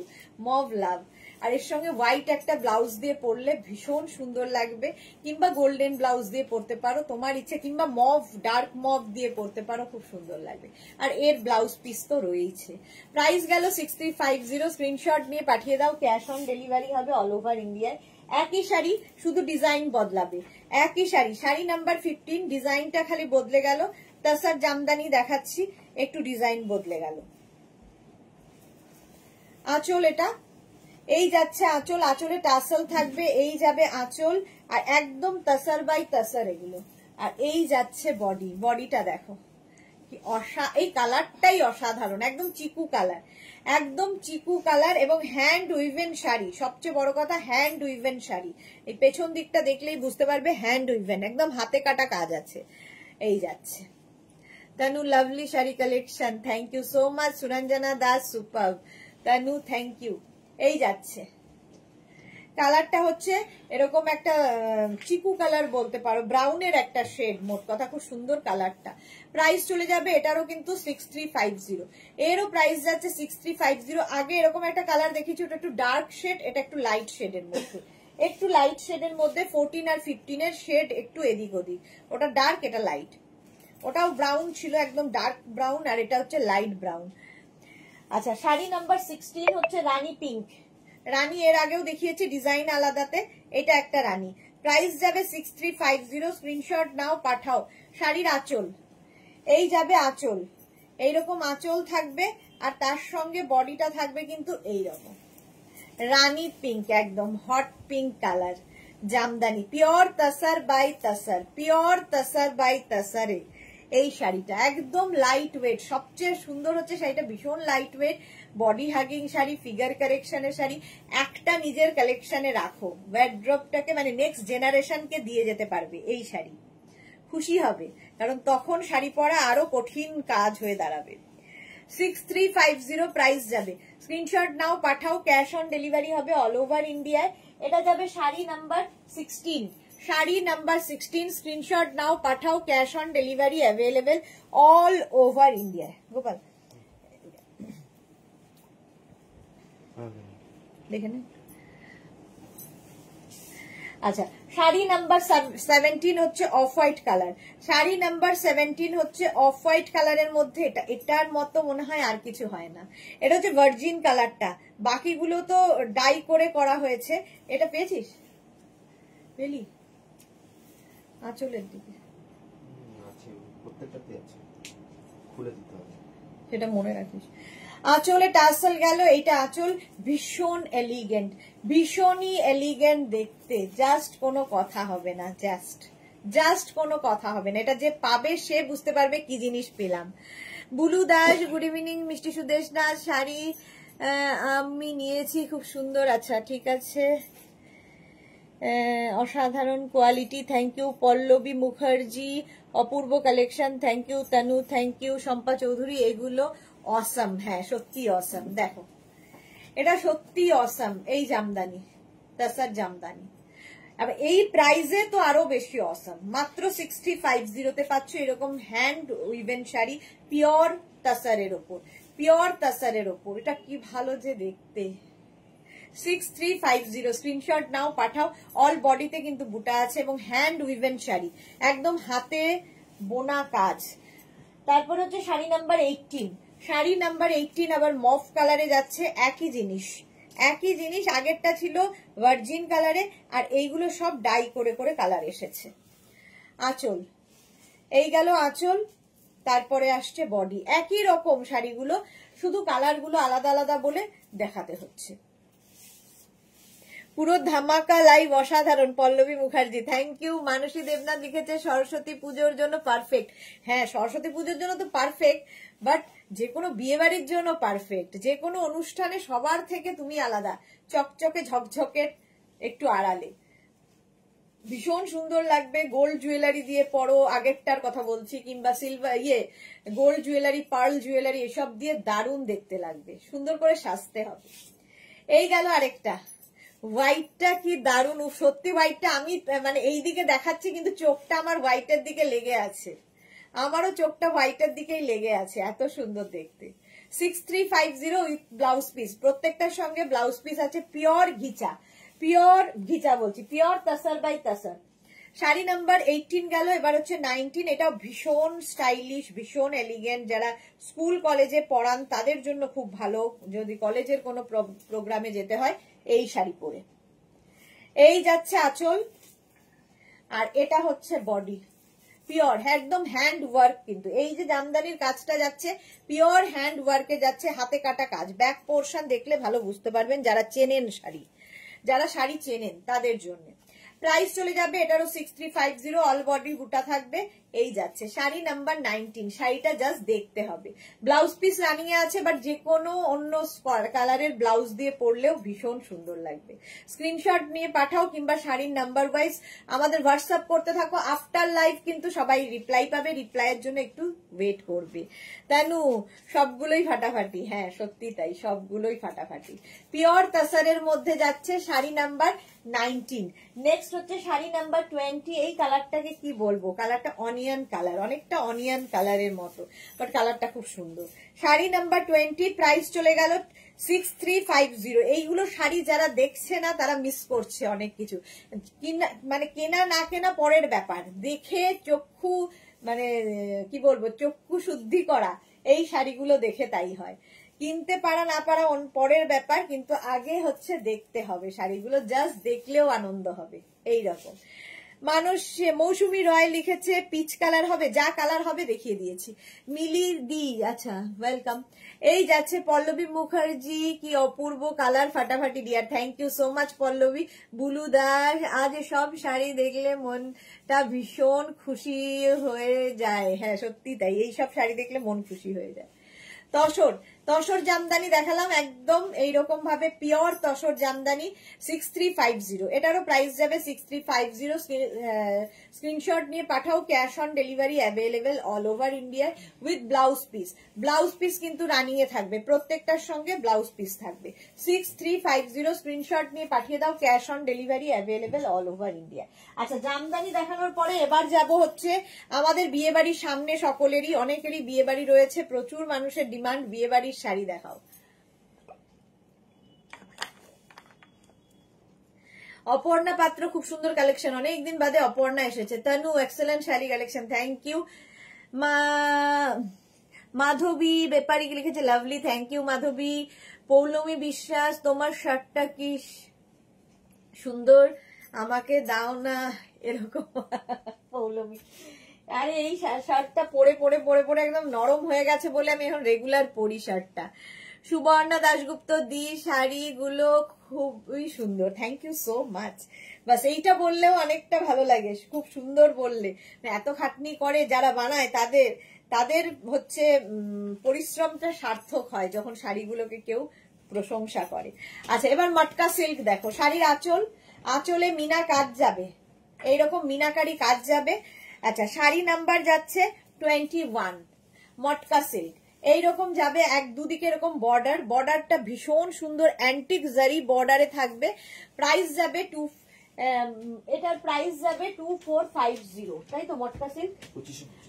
Mauve love. আর এর সঙ্গে হোয়াইট একটা ব্লাউজ দিয়ে পরলে ভীষণ সুন্দর লাগবে, কিংবা গোল্ডেন ব্লাউজ দিয়ে পরতে পারো তোমার ইচ্ছে, কিংবা মভ ডার্ক মভ দিয়ে পরতে পারো, খুব সুন্দর লাগবে। আর এর ব্লাউজ পিস তো রয়েছে। প্রাইস গেল 6350। স্ক্রিনশট নিয়ে পাঠিয়ে দাও, ক্যাশ অন ডেলিভারি হবে অল ওভার ইন্ডিয়ায়। একই শাড়ি, শুধু ডিজাইন বদলাবে। একই শাড়ি, শাড়ি নাম্বার 15, ডিজাইনটা খালি বদলে গেল। তাসার জামদানি দেখাচ্ছি, একটু ডিজাইন বদলে গেল। আঁচল এটা, এই যাচ্ছে আঁচল, আঁচলে টাসেল থাকবে, এই যাবে আঁচল, আর একদম তাসার বাই তাসার এগুলো। আর এই যাচ্ছে বডি, বডিটা দেখো কি এই কালারটাই অসাধারণ, একদম চিকু কালার, একদম চিকু কালার, এবং হ্যান্ড উইভেন শাড়ি। সবচেয়ে বড় কথা হ্যান্ড উইভেন শাড়ি, এই পেছন দিকটা দেখলেই বুঝতে পারবে হ্যান্ড উইভেন, একদম হাতে কাটা কাজ আছে। এই যাচ্ছে Tanu, lovely sari collection, thank you so much. Suranjana Das, super. Tanu thank you. এই যাচ্ছে কালারটা হচ্ছে এরকম একটা চিকু কালার বলতে পারো, ব্রাউনের একটা শেড, মোট কথা খুব সুন্দর কালারটা। প্রাইস চলে যাবে এটারও কিন্তু 6350, এরও প্রাইস যাচ্ছে 6350। আগে এরকম একটা কালার দেখিয়েছি, ওটা একটু ডার্ক শেড, এটা একটু লাইট শেডের মধ্যে, একটু লাইট শেডের মধ্যে। 14 আর 15 এর শেড একটু এদিক ওদিক, ওটা ডার্ক এটা লাইট, ওটাও ব্রাউন ছিল একদম ডার্ক ব্রাউন, আর এটা হচ্ছে লাইট ব্রাউন। আচ্ছা, শাড়ি নাম্বার 16 হচ্ছে রানী পিঙ্ক। রানী এর আগেও দেখিয়েছি ডিজাইন আলাদাতে, এটা একটা রানী। প্রাইস যাবে 6350। স্ক্রিনশট নাও, পাঠাও। শাড়ির আঁচল, এই যাবে আঁচল, এইরকম আঁচল থাকবে, আর তার সঙ্গে বডিটা থাকবে কিন্তু এইরকম রানী পিঙ্ক, একদম hot pink colour, jamdani, pure tussar by tussar, pure tussar by তাসারে। এই শাড়িটা একদম লাইট ওয়েট, সবচেয়ে সুন্দর হচ্ছে শাড়িটা, ভীষণ light weight, body hugging sari, figure কারেকশনের শাড়ি। একটা নিজের কালেকশনে রাখো, ওয়ার্ড্রপটাকে মানে নেক্সট জেনারেশনকে দিয়ে যেতে পারবে এই শাড়ি, খুশি হবে, কারণ তখন শাড়ি পরা আরো কঠিন কাজ হয়ে দাঁড়াবে। 6350 প্রাইস যাবে। স্ক্রিনশট নাও, পাঠাও, ক্যাশ অন ডেলিভারি হবে অল ওভার ইন্ডিয়ায়। এটা যাবে sari number 16, sari number 16। Screenshot নাও, পাঠাও, cash on delivery available all over ইন্ডিয়ায়। গোপাল দেখে নেন। আচ্ছা, শাড়ি নাম্বার 17 হচ্ছে off white colour, sari number 17 হচ্ছে অফ হোয়াইট কালারের মধ্যে, এটার মতো মনে হয় আর কিছু হয় না। এটা হচ্ছে ভার্জিন কালারটা, বাকিগুলো তো ডাই করে করা হয়েছে। এটা পেয়েছিস? পেলি? আঁচলের দিকে সেটা মনে রাখিস। আঁচলে টাসেল গেল, এইটা আঁচল, ভীষণ এলিগেন্ট, ভীষণই এলিগেন্ট দেখতে, জাস্ট কোনো কথা হবে না, জাস্ট কোনো কথা হবে না। এটা যে পাবে সে বুঝতে পারবে কি জিনিস পেলাম। Bulu Das, good evening. মিষ্টি সুদেশ দাস, শাড়ি আমি নিয়েছি, খুব সুন্দর। আচ্ছা ঠিক আছে, অসাধারণ quality, thank you. Pallabi Mukherjee, অপূর্ব collection, thank you. Tanu thank you. Shampa Chowdhury, এগুলো অসম, হ্যাঁ সত্যি অসম, দেখো এটা সত্যি অসম। এই জামদানি, তাসার জামদানি, এই প্রাইজে তো আরো বেশি অসম। মাত্র 6350 পাচ্ছ এরকম হ্যান্ড উইভেন শাড়ি, পিওর তাসারের ওপর, পিওর তাসারের ওপর। এটা কি ভালো যে দেখতে। 6350, স্ক্রিনশট নাও, পাঠাও। অল বডিতে কিন্তু বুটা আছে, এবং হ্যান্ড উইভেন শাড়ি, একদম হাতে বোনা কাজ। তারপর হচ্ছে শাড়ি নাম্বার 18, শাড়ি নাম্বার 18 আবার মফ কালারে যাচ্ছে, একই জিনিস, একই জিনিস। আগেরটা ছিল ভার্জিন কালারে, আর এইগুলো সব ডাই করে করে কালার এসেছে। আঁচল, এই গেল আঁচল, তারপরে আসছে বডি, একই রকম শাড়িগুলো, শুধু কালারগুলো আলাদা আলাদা বলে দেখাতে হচ্ছে। পুরো ধামাকা লাইভ, অসাধারণ। Pallavi Mukherjee, thank you. মানসী দেবনাথ লিখেছে সরস্বতী পুজোর জন্য পারফেক্ট। হ্যাঁ, সরস্বতী পুজোর জন্য তো পারফেক্ট, বাট যে কোনো বিয়ে বাড়ির জন্য পারফেক্ট, যে কোনো অনুষ্ঠানে সবার থেকে তুমি আলাদা, চকচকে ঝকঝকে, একটু আড়ালে, ভীষণ সুন্দর লাগবে। গোল্ড জুয়েলারি দিয়ে পরো, আগেরটার কথা বলছি, কিংবা silver gold jewellery, pearl jewellery, এসব দিয়ে দারুণ দেখতে লাগবে, সুন্দর করে সাজতে হবে। এই গেল আরেকটা, হোয়াইটটা কি দারুণ, সত্যি হোয়াইটটা আমি মানে এই দিকে দেখাচ্ছি, কিন্তু চোখটা আমার হোয়াইটের দিকে লেগে আছে, আমারও চোখটা হোয়াইটের দিকেই লেগে আছে, এত সুন্দর দেখতে। 6350 উইথ ব্লাউজ পিস, প্রত্যেকটার সঙ্গে ব্লাউজ পিস আছে। পিওর ঘিচা, পিওর ঘিচা বলছি, pure tussar by tussar. Sari number 18 গেল, এবার হচ্ছে 19। এটাও ভীষণ স্টাইলিশ, ভীষণ এলিগেন্ট, যারা স্কুল কলেজে পড়ান তাদের জন্য খুব ভালো, যদি কলেজের কোনো প্রোগ্রামে যেতে হয় এই শাড়ি পরে। এই যাচ্ছে আঁচল, আর এটা হচ্ছে বডি, পিওর একদম হ্যান্ড ওয়ার্ক। কিন্তু এই যে জামদানির কাজটা যাচ্ছে পিওর হ্যান্ড ওয়ার্কে যাচ্ছে, হাতে কাটা কাজ। ব্যাক পোর্শন দেখলে ভালো বুঝতে পারবেন, যারা চেনেন শাড়ি, যারা শাড়ি চেনেন তাদের জন্য। প্রাইস চলে যাবে এটারও 6350, অল বডি বুটা থাকবে। এই যাচ্ছে শাড়ি নাম্বার 19। শাড়িটা জাস্ট দেখতে হবে, ব্লাউজ পিস রানিং এ আছে, বাট যে কোনো অন্য কালারের ব্লাউজ দিয়ে পরলেও ভীষণ সুন্দর লাগবে। স্ক্রিনশট নিয়ে পাঠাও, কিংবা শাড়ির নাম্বার ওয়াইজ আমাদের হোয়াটসঅ্যাপ করতে থাকো। আফটার লাইভ কিন্তু সবাই রিপ্লাই পাবে, রিপ্লাইয়ের জন্য একটু ওয়েট করবে। তানু সবগুলোই ফাটাফাটি, হ্যাঁ সত্যি তাই, সবগুলোই ফাটাফাটি। পিওর তাসারের মধ্যে যাচ্ছে শাড়ি নাম্বার 19। নেক্সট হচ্ছে শাড়ি নাম্বার 20। এই কালারটাকে কি বলবো, কালারটা অনিয়ন কালার, অনেকটা অনিয়ন কালারের মতো, বাট কালারটা খুব সুন্দর। শাড়ি নাম্বার 20, প্রাইস চলে গেল 6350। এইগুলো শাড়ি যারা দেখছে না তারা মিস করছে অনেক কিছু। মানে কেনা না কেনা পরের ব্যাপার, দেখে চক্ষু মানে কি বলবো, চক্ষু শুদ্ধি করা এই শাড়িগুলো দেখে তাই হয়। কিনতে পারা না পারা পরের ব্যাপার, কিন্তু আগে হচ্ছে দেখতে হবে শাড়িগুলো, জাস্ট দেখলেও আনন্দ হবে। এই রকম মানুষ। মৌসুমী রয় লিখেছে পিচ কালার হবে, যা কালার হবে দেখিয়ে দিয়েছি। মিলি দি, আচ্ছা ওয়েলকাম। এই যাচ্ছে পল্লবী মুখার্জি, কি অপূর্ব কালার, ফাটাফাটি dear, thank you so much Pallabi. Bulu Das, আজ সব শাড়ি দেখলে মনটা ভীষণ খুশি হয়ে যায়। হ্যাঁ সত্যি তাই, এই সব শাড়ি দেখলে মন খুশি হয়ে যায়। তসর, তসর জামদানি দেখালাম, একদম এইরকম ভাবে পিওর তসর জামদানি 6350। এটারও প্রাইস যাবে 6350। স্ক্রিনশট নিয়ে পাঠাও, cash on delivery available all over India with blouse piece. Blouse piece কিন্তু রানিয়ে থাকবে, প্রত্যেকটার সঙ্গে ব্লাউজ পিস থাকবে। 6350 স্ক্রিনশট নিয়ে পাঠিয়ে দাও, cash on delivery available all over India. আচ্ছা জামদানি দেখানোর পরে এবার যাব হচ্ছে আমাদের বিয়ে বাড়ির সামনে, সকলেরই অনেকেরই বিয়ে বাড়ি রয়েছে, প্রচুর মানুষের ডিমান্ড বিয়ে বাড়ির শাড়ি দেখাও। অপর্ণা পাত্র, খুব সুন্দর কালেকশন, অনেকদিন বাদে অপর্ণা এসেছে। Tanu excellent sari collection, thank you. Madhabi Byapari লিখেছে lovely, thank you Madhabi. Poulami Biswas, তোমার শার্টটা কি সুন্দর, আমাকে দাও না এরকম। পৌলমী, আরে এই শার্টটা পরে পরে পরে পরে একদম নরম হয়ে গেছে বলে আমি এখন রেগুলার পরি শার্টটা। সুবর্ণা দাশগুপ্ত দি, শাড়িগুলো খুবই সুন্দর, থ্যাংক ইউ সো মাচ। বাস এইটা বললেও অনেকটা ভালো লাগে, খুব সুন্দর বললে। এত খাটনি করে যারা বানায় তাদের হচ্ছে পরিশ্রমটা সার্থক হয় যখন শাড়িগুলোকে কেউ প্রশংসা করে। আচ্ছা এবার মটকা সিল্ক দেখো, শাড়ির আঁচল, আঁচলে মিনা কাজ যাবে, এইরকম মিনাকারি কাজ যাবে। আচ্ছা শাড়ি নাম্বার যাচ্ছে 21, মটকা সিল্ক এইরকম যাবে, এক দুদিকে এরকম বর্ডার, বর্ডারটা ভীষণ সুন্দর অ্যান্টিক জারি বর্ডারে থাকবে। প্রাইস যাবে এটার প্রাইস যাবে 2450, তাই তো মটকা সিল্ক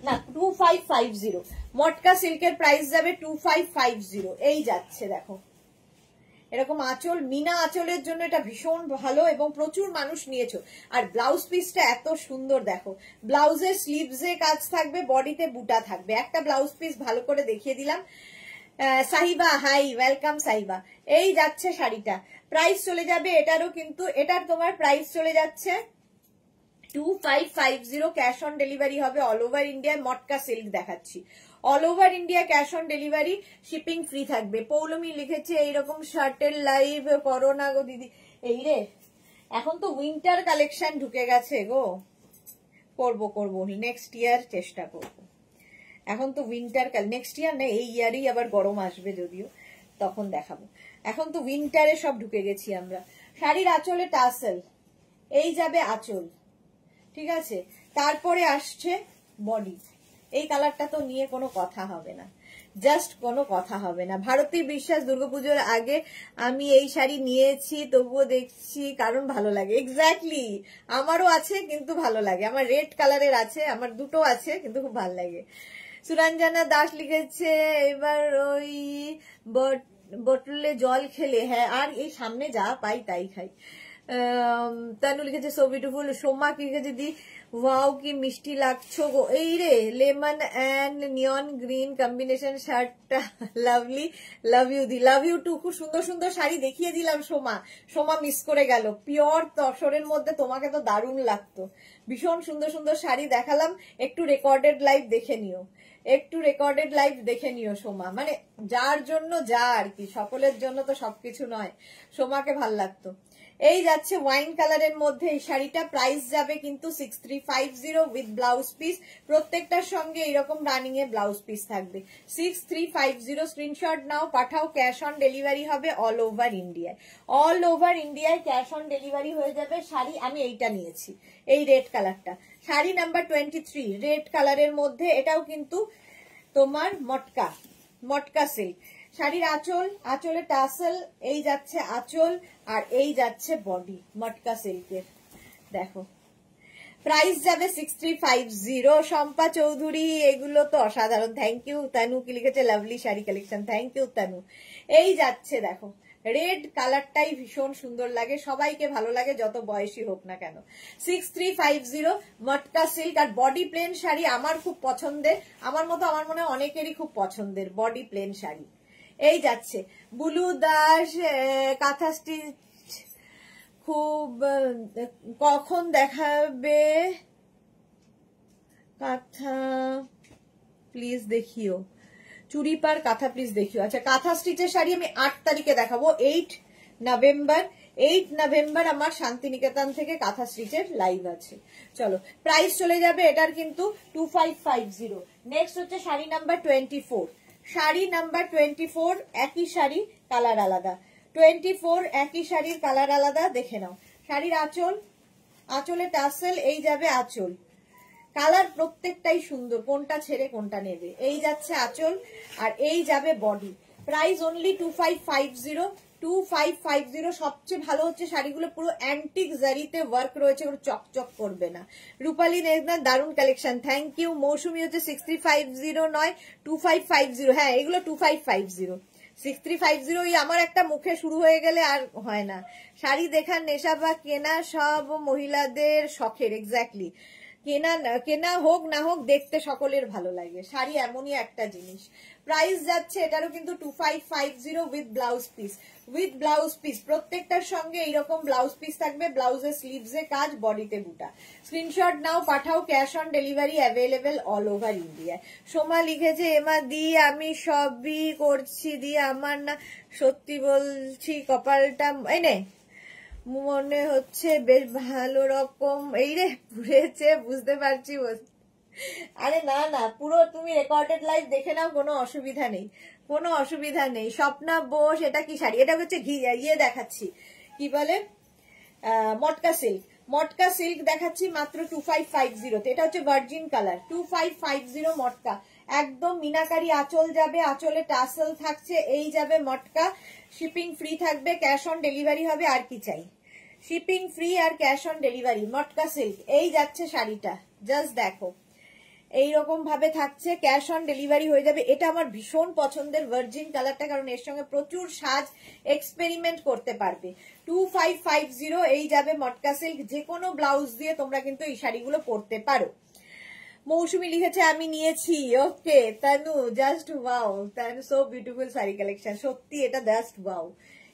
না 2550, মটকা সিল্কের প্রাইস যাবে 2550। এই যাচ্ছে দেখো এরকম আঁচল, মিনা আঁচলের জন্য এটা ভীষণ ভালো এবং প্রচুর মানুষ নিয়েছো। আর ব্লাউজ পিসটা এত সুন্দর দেখো, ব্লাউজের স্লিভসে কাজ থাকবে, বডিতে বুটা থাকবে। একটা ব্লাউজ পিস ভালো করে দেখিয়ে দিলাম। Sahiba hi, welcome Sahiba. এই যাচ্ছে শাড়িটা, প্রাইস চলে যাবে এটারও, কিন্তু এটার তোমার প্রাইস চলে যাচ্ছে 2550, ক্যাশ অন ডেলিভারি হবে অল ওভার ইন্ডিয়া। মটকা সিল্ক দেখাচ্ছি, all over India cash on delivery, shipping free থাকবে। পৌলমী লিখেছে এইরকম শার্টের লাইভ করো না গো দিদি। এই রে, এখন তো উইন্টার কালেকশন ঢুকে গেছে গো, করব নেক্সট ইয়ার চেষ্টা করব। এখন তো উইন্টার নেক্সট ইয়ার না, এই ইয়ারই আবার গরম আসবে যদিও, তখন দেখাবো। এখন তো উইন্টারে সব ঢুকে গেছি আমরা। শাড়ির আঁচলে টাসেল, এই যাবে আঁচল, ঠিক আছে। তারপরে আসছে বডি, এই কালারটা তো নিয়ে কোনো কথা হবে না, জাস্ট কোনো কথা হবে না। ভারতী বিশ্বাস, দুর্গাপুজোর আগে আমি এই শাড়ি নিয়েছি, তবুও দেখছি কারণ ভালো লাগে। এক্স্যাক্টলি, আমারও আছে কিন্তু ভালো লাগে, আমার রেড কালারের আছে, আমার দুটো আছে কিন্তু খুব ভালো লাগে। সুরঞ্জনা দাস লিখেছে এবার ওই বোতলে জল খেলে, হ্যাঁ আর এই সামনে যা পাই তাই খাই। তানু লিখেছে সো বিউটিফুল। সোমা কি লিখেছে দি ওয়াও কি মিষ্টি লাগছো গো। এই রে lemon and neon green combination শার্টটা লাভলি, লাভ ইউ দি, লাভ ইউ টু। খুব সুন্দর সুন্দর শাড়ি দেখিয়ে দিলাম সোমা, সোমা মিস করে গেল। পিওর তসরের মধ্যে তোমাকে তো দারুণ লাগতো। ভীষণ সুন্দর সুন্দর শাড়ি দেখালাম, একটু রেকর্ডেড লাইভ দেখে নিও, একটু রেকর্ডেড লাইভ দেখে নিও সোমা। মানে যার জন্য যা আর কি, সকলের জন্য তো সবকিছু নয়। সোমাকে ভাল লাগতো। এই যাচ্ছে ওয়াইন কালারের মধ্যে এই শাড়িটা, প্রাইস যাবে কিন্তু 6350 উইথ ব্লাউজ পিস। প্রত্যেকটার সঙ্গে এইরকম রানিং এ ব্লাউজ পিস থাকবে। 6350 স্ক্রিনশট নাও, পাঠাও। ক্যাশ অন ডেলিভারি হবে অল ওভার ইন্ডিয়ায়, অল ওভার ইন্ডিয়ায় ক্যাশ অন ডেলিভারি হয়ে যাবে। শাড়ি আমি এইটা নিয়েছি, এই রেড কালারটা, শাড়ি নাম্বার 23 রেড কালারের মধ্যে। এটাও কিন্তু তোমার মটকা, মটকা সিল্ক। শাড়ির আঁচল, আঁচলে টাসেল, এই যাচ্ছে আঁচল আর এই যাচ্ছে বডি মটকা সিল্কের। দেখো প্রাইস যাবে 6350। শম্পা চৌধুরী এগুলো তো অসাধারণ। থ্যাংক ইউ তানু কি লিখেছে lovely sari collection, thank you Tanu. এই যাচ্ছে দেখো রেড কালারটাই ভীষণ সুন্দর লাগে, সবাইকে ভালো লাগে যত বয়সী হোক না কেন। 6350 মটকা সিল্ক আর বডি প্লেন শাড়ি আমার খুব পছন্দের, আমার মতো আমার মনে হয় অনেকেরই খুব পছন্দের বডি প্লেন শাড়ি। এই যাচ্ছে বুলু দাস কাঁথা স্টিচ খুব কখন দেখাবে কাঁথা প্লিজ দেখিও, চুড়ি পার কাঁথা প্লিজ দেখিও। আচ্ছা কাঁথা স্টিচের শাড়ি আমি 8 তারিখে দেখাবো, 8 নভেম্বর। 8 নভেম্বর আমার শান্তিনিকেতন থেকে কাঁথা স্টিচের লাইভ আছে। চলো প্রাইস চলে যাবে এটার কিন্তু 2550। নেক্সট হচ্ছে শাড়ি নাম্বার 24, শাড়ি নাম্বার 24 একই শাড়ি কালার আলাদা, 24 একই শাড়ির কালার আলাদা। দেখে নাও শাড়ির আঁচল, আঁচলে টাসেল, এই যাবে আঁচল, কালার প্রত্যেকটাই সুন্দর, কোনটা ছেড়ে কোনটা নেবে। এই যাচ্ছে আঁচল আর এই যাবে বডি। Price only 2550, 2550। সবচেয়ে ভালো হচ্ছে শাড়িগুলো পুরো অ্যান্টিক জারিতে ওয়ার্ক রয়েছে, কোনো চকচক করবে না। রূপালী নেজনা দারুণ কালেকশন, থ্যাংক ইউ। মৌসুমি হচ্ছে 6350 নয় 2550, হ্যাঁ এগুলো 2550। 6350 ওই আমার একটা মুখে শুরু হয়ে গেলে আর হয় না। শাড়ি দেখার নেশা বা কেনা সব মহিলাদের শখের, এক্স্যাক্টলি। কেনা হোক না হোক দেখতে সকলের ভালো লাগে, শাড়ি এমনই একটা জিনিস। প্রাইস যাচ্ছে এটারও কিন্তু 2550 with blouse piece, with blouse piece. প্রত্যেকটার সঙ্গে এইরকম ব্লাউজ পিস থাকবে, ব্লাউজের স্লিভসে কাজ, বডিতে বুটা। স্ক্রিনশট নাও, পাঠাও। Cash on delivery available all over India. Soma লিখেছে এমা দি আমি সবই করছি দি, আমার না সত্যি বলছি কপালটা এই নে মনে হচ্ছে বেশ ভালো রকম এই রে ঘুরেছে, বুঝতে পারছি। আরে না না, পুরো তুমি রেকর্ডেড লাইভ দেখে নাও, কোনো অসুবিধা নেই, কোনো অসুবিধা নেই। স্বপ্না বোস এটা কি শাড়ি, এটা হচ্ছে ইয়ে দেখাচ্ছি কি বলে মটকা সিল্ক, মটকা সিল্ক দেখাচ্ছি মাত্র 2550। এটা হচ্ছে ভার্জিন কালার, 2550 মটকা, একদম মিনাকারি আঁচল যাবে, আঁচলে টাসেল থাকছে, এই যাবে মটকা। শিপিং ফ্রি থাকবে, ক্যাশ অন ডেলিভারি হবে, আর কি চাই। শিপিং ফ্রি আর cash on delivery, matka silk. এই যাচ্ছে শাড়িটা, জাস্ট দেখো এইরকম ভাবে থাকছে, ক্যাশ অন ডেলিভারি হয়ে যাবে। এটা আমার ভীষণ পছন্দের ভার্জিন কালারটা, কারণ এর সঙ্গে প্রচুর সাজ এক্সপেরিমেন্ট করতে পারবে। 2550 এই যাবে মটকা সিল্ক। যে কোনো ব্লাউজ দিয়ে তোমরা কিন্তু এই শাড়িগুলো পরতে পারো। মৌসুমি লিখেছে আমি নিয়েছি, okay Tanu just wow, Tanu so beautiful sari collection, সত্যি এটা জাস্ট ওয়াও।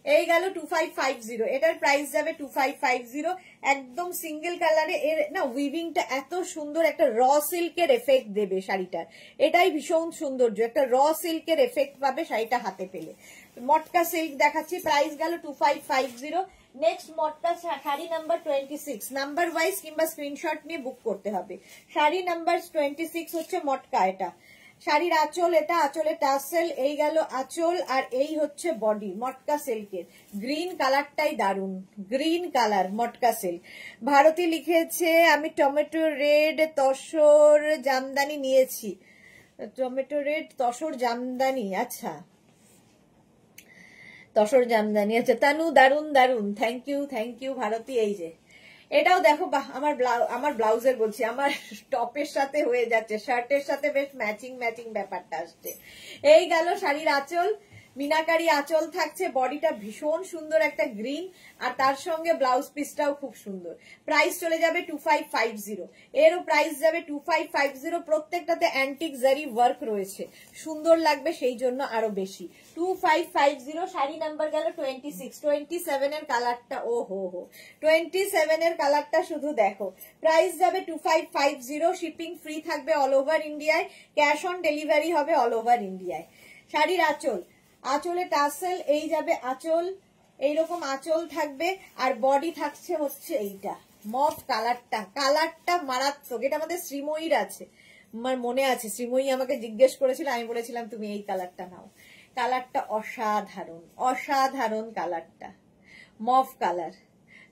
এই গেল 2550, এটার প্রাইস যাবে 2550। একদম সিঙ্গেল কালারে, এর না উইভিংটা এত সুন্দর, একটা র সিল্কের এফেক্ট দেবে শাড়িটার, এটাই ভীষণ সৌন্দর্য, একটা র সিল্কের এফেক্ট পাবে শাড়িটা হাতে পেলে। মটকা সিল্ক দেখাচ্ছি, প্রাইস গেল 2550। Next matka sari number 26, number wise কিংবা স্ক্রিনশট নিয়ে বুক করতে হবে। শাড়ি নাম্বার 26 হচ্ছে মটকা, এটা শাড়ির আঁচল, এটা আঁচলে টাসেল, এই গেল আঁচল আর এই হচ্ছে বডি মটকা সিল্কের। গ্রিন কালারটাই দারুন, গ্রিন কালার মটকা সিল্ক। ভারতী লিখেছে আমি টমেটো রেড তসর জামদানি নিয়েছি, টমেটো রেড তসর জামদানি, আচ্ছা তসর জামদানি, আচ্ছা তানু দারুন দারুন, থ্যাংক ইউ ভারতী। এই যে এটাও দেখো, বাহ, আমার ব্লাউজের বলছি, আমার টপের সাথে হয়ে যাচ্ছে, শার্টের সাথে বেশ ম্যাচিং ম্যাচিং ব্যাপারটা আসছে। এই গেল শাড়ির আঁচল, মিনাকারি আঁচল থাকছে, বডিটা ভীষণ সুন্দর একটা গ্রিন, আর তার সঙ্গে ব্লাউজ পিসটাও খুব সুন্দর। প্রাইস চলে যাবে 2550, এরও প্রাইস যাবে 2550। প্রত্যেকটাতে অ্যান্টিক জারি ওয়ার্ক রয়েছে, সুন্দর লাগবে সেই জন্য আরো বেশি। 2550। শাড়ি নাম্বার গেল 26। 27 এর কালারটা, ও হো হো, 27 এর কালারটা শুধু দেখো। প্রাইস যাবে 2550, শিপিং ফ্রি থাকবে অল ওভার ইন্ডিয়ায়, ক্যাশ অন ডেলিভারি হবে অল ওভার ইন্ডিয়ায়। শাড়ির আঁচল, আঁচলে টাসেল, এই যাবে আঁচল, এইরকম আঁচল থাকবে, আর বডি থাকছে হচ্ছে এইটা মফ কালারটা। কালারটা মারাত্মক, এটা আমাদের শ্রীময়ীর আছে, আমার মনে আছে শ্রীময়ী আমাকে জিজ্ঞেস করেছিল, আমি বলেছিলাম তুমি এই কালারটা নাও। কালারটা অসাধারণ, অসাধারণ কালারটা, মফ কালার,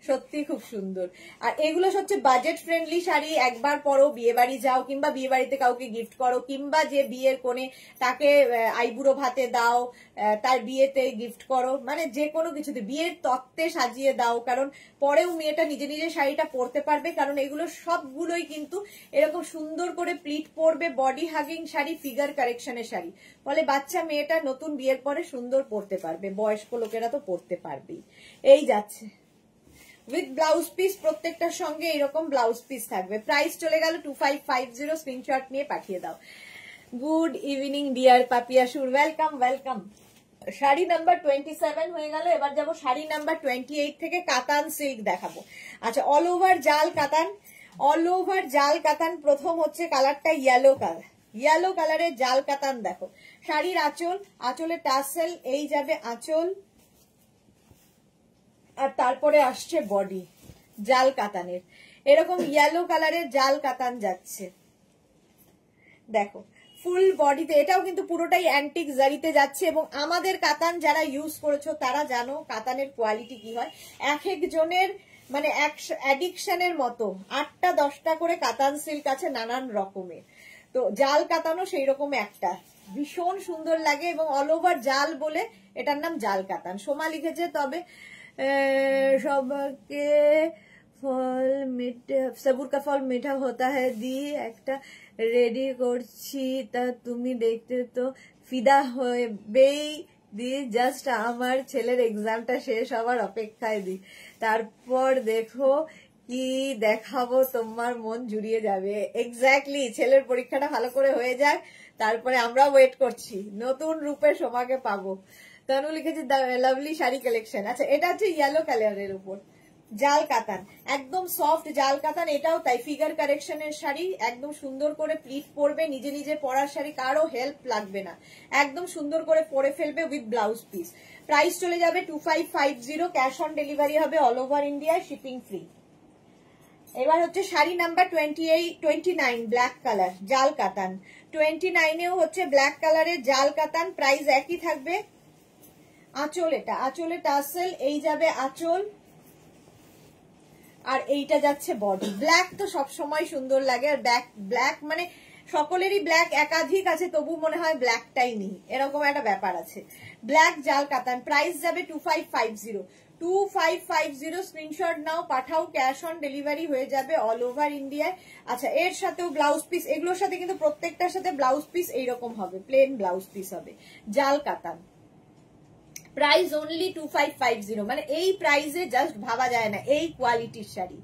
সত্যি খুব সুন্দর। আর এগুলো হচ্ছে বাজেট ফ্রেন্ডলি শাড়ি, একবার পরো, বিয়ে বাড়ি যাও, কিংবা বিয়ে বাড়িতে কাউকে গিফট করো, কিংবা যে বিয়ের কোণে তাকে আইবুড়ো ভাতে দাও, তার বিয়েতে গিফট করো, মানে যে কোনো কিছুতে, বিয়ের তত্ত্বে সাজিয়ে দাও, কারণ পরেও মেয়েটা নিজে নিজে শাড়িটা পরতে পারবে, কারণ এগুলো সবগুলোই কিন্তু এরকম সুন্দর করে প্লিট পরবে, বডি হাগিং শাড়ি, ফিগার কারেকশনের শাড়ি, ফলে বাচ্চা মেয়েটা নতুন বিয়ের পরে সুন্দর পরতে পারবে, বয়স্ক লোকেরা তো পরতে পারবেই। এই যাচ্ছে উইথ ব্লাউজ পিস, প্রত্যেকটার সঙ্গে এরকম ব্লাউজ পিস থাকবে। প্রাইস চলে গেল 2550, স্ক্রিনশট নিয়ে পাঠিয়ে দাও। Good evening dear Papiya Sur, welcome welcome. Sari number 27 হয়ে গেল, এবার যাবো শাড়ি নাম্বার 28 থেকে কাতান সিল্ক দেখাবো। আচ্ছা, অল ওভার জাল কাতান, অল ওভার জাল কাতান। প্রথম হচ্ছে কালারটা ইয়েলো কালার, ইয়েলো কালারের জাল কাতান দেখো। শাড়ির আঁচল, আঁচলে টাসেল, এই যাবে আঁচল, আর তারপরে আসছে বডি জাল কাতানের, এরকম ইয়েলো কালারের জাল কাতান যাচ্ছে দেখো ফুল বডিতে। এটাও কিন্তু পুরোটাই অ্যান্টিক জারিতে যাচ্ছে, এবং আমাদের কাতান যারা ইউজ করেছো তারা জানো কাতানের কোয়ালিটি কি হয়। এক একজনের মানে অ্যাডিকশনের মতো 8টা 10টা করে কাতান সিল্ক আছে নানান রকমের, তো জাল কাতানও সেই রকম একটা, ভীষণ সুন্দর লাগে, এবং অল ওভার জাল বলে এটার নাম জাল কাতান। সোমা লিখেছে তবে সবকে ফল মিঠা, সবুর কা ফল মিঠা হতা হ্যায় দি একটা রেডি করছি, তা তুমি দেখতে তো ফিদা হবেই দি, জাস্ট আমার ছেলের এক্সামটা শেষ হওয়ার অপেক্ষায় দি, তারপর দেখো কি দেখাবো, তোমার মন জুড়িয়ে যাবে। এক্স্যাক্টলি, ছেলের পরীক্ষাটা ভালো করে হয়ে যাক, তারপরে আমরা ওয়েট করছি, নতুন রূপে সোমাকে পাবো। তানু লিখেছে লাভলি শাড়ি কালেকশন। আচ্ছা, এটা হচ্ছে ইয়েলো কালারের উপর জাল কাতান, একদম সফট জাল কাতান, এটাও তাই ফিগার কারেকশনের শাড়ি, একদম সুন্দর করে প্লিট পরবে, নিজে নিজে পরার শাড়ি, কারো হেল্প লাগবে না, একদম সুন্দর করে পরে ফেলবে উইথ ব্লাউজ পিস। প্রাইস চলে যাবে 2550, ক্যাশ অন ডেলিভারি হবে all over India, shipping free. এবার হচ্ছে শাড়ি নাম্বার 29 ব্ল্যাক কালার জাল কাতান। 29এও হচ্ছে ব্ল্যাক কালারের জাল কাতান, প্রাইস একই থাকবে। আঁচল, এটা আঁচলে টাসেল, এই যাবে আঁচল, আর এইটা যাচ্ছে বডি। ব্ল্যাক তো সব সময় সুন্দর লাগে, আর ব্ল্যাক মানে সকলেরই ব্ল্যাক একাধিক আছে, তবু মনে হয় ব্ল্যাকটাই নেই, এরকম একটা ব্যাপার আছে। ব্ল্যাক জাল কাতান, প্রাইস যাবে 2550, 2550, স্ক্রিনশট নাও, পাঠাও, ক্যাশ অন ডেলিভারি হয়ে যাবে অল ওভার ইন্ডিয়ায়। আচ্ছা, এর সাথেও ব্লাউজ পিস, এগুলোর সাথে কিন্তু প্রত্যেকটার সাথে ব্লাউজ পিস এইরকম হবে, প্লেন ব্লাউজ পিস হবে, জাল কাতান। প্রাইস অনলি 2550, মানে এই প্রাইসে জাস্ট ভাবা যায় না এই কোয়ালিটির শাড়ি,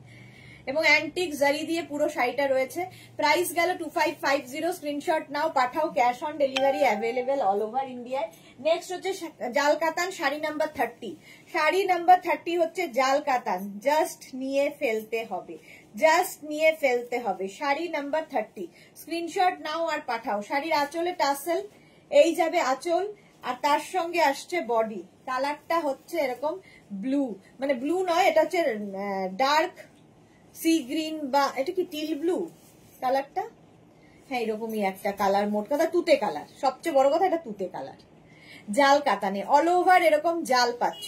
এবং অ্যান্টিক জারি দিয়ে পুরো শাড়িটা রয়েছে। প্রাইস গেল 2550, স্ক্রিনশট নাও, পাঠাও, cash on delivery available all over ইন্ডিয়ায়। নেক্সট হচ্ছে জাল কাতান, শাড়ি নাম্বার 30। শাড়ি নাম্বার 30 হচ্ছে জাল কাতান, জাস্ট নিয়ে ফেলতে হবে, জাস্ট নিয়ে ফেলতে হবে। শাড়ি নাম্বার 30, স্ক্রিনশট নাও আর পাঠাও। শাড়ির আঁচলে টাসেল, এই যাবে আঁচল, আর তার সঙ্গে আসছে বডি। কালারটা হচ্ছে এরকম ব্লু, মানে ব্লু নয়, এটা হচ্ছে ডার্ক সি গ্রিন, বা এটা কি টিল ব্লু কালারটা, হ্যাঁ এরকমই একটা কালার, মোট কথা তুতে কালার, সবচেয়ে বড় কথা এটা তুতে কালার। জাল কাতানে অল ওভার এরকম জাল পাচ্ছ।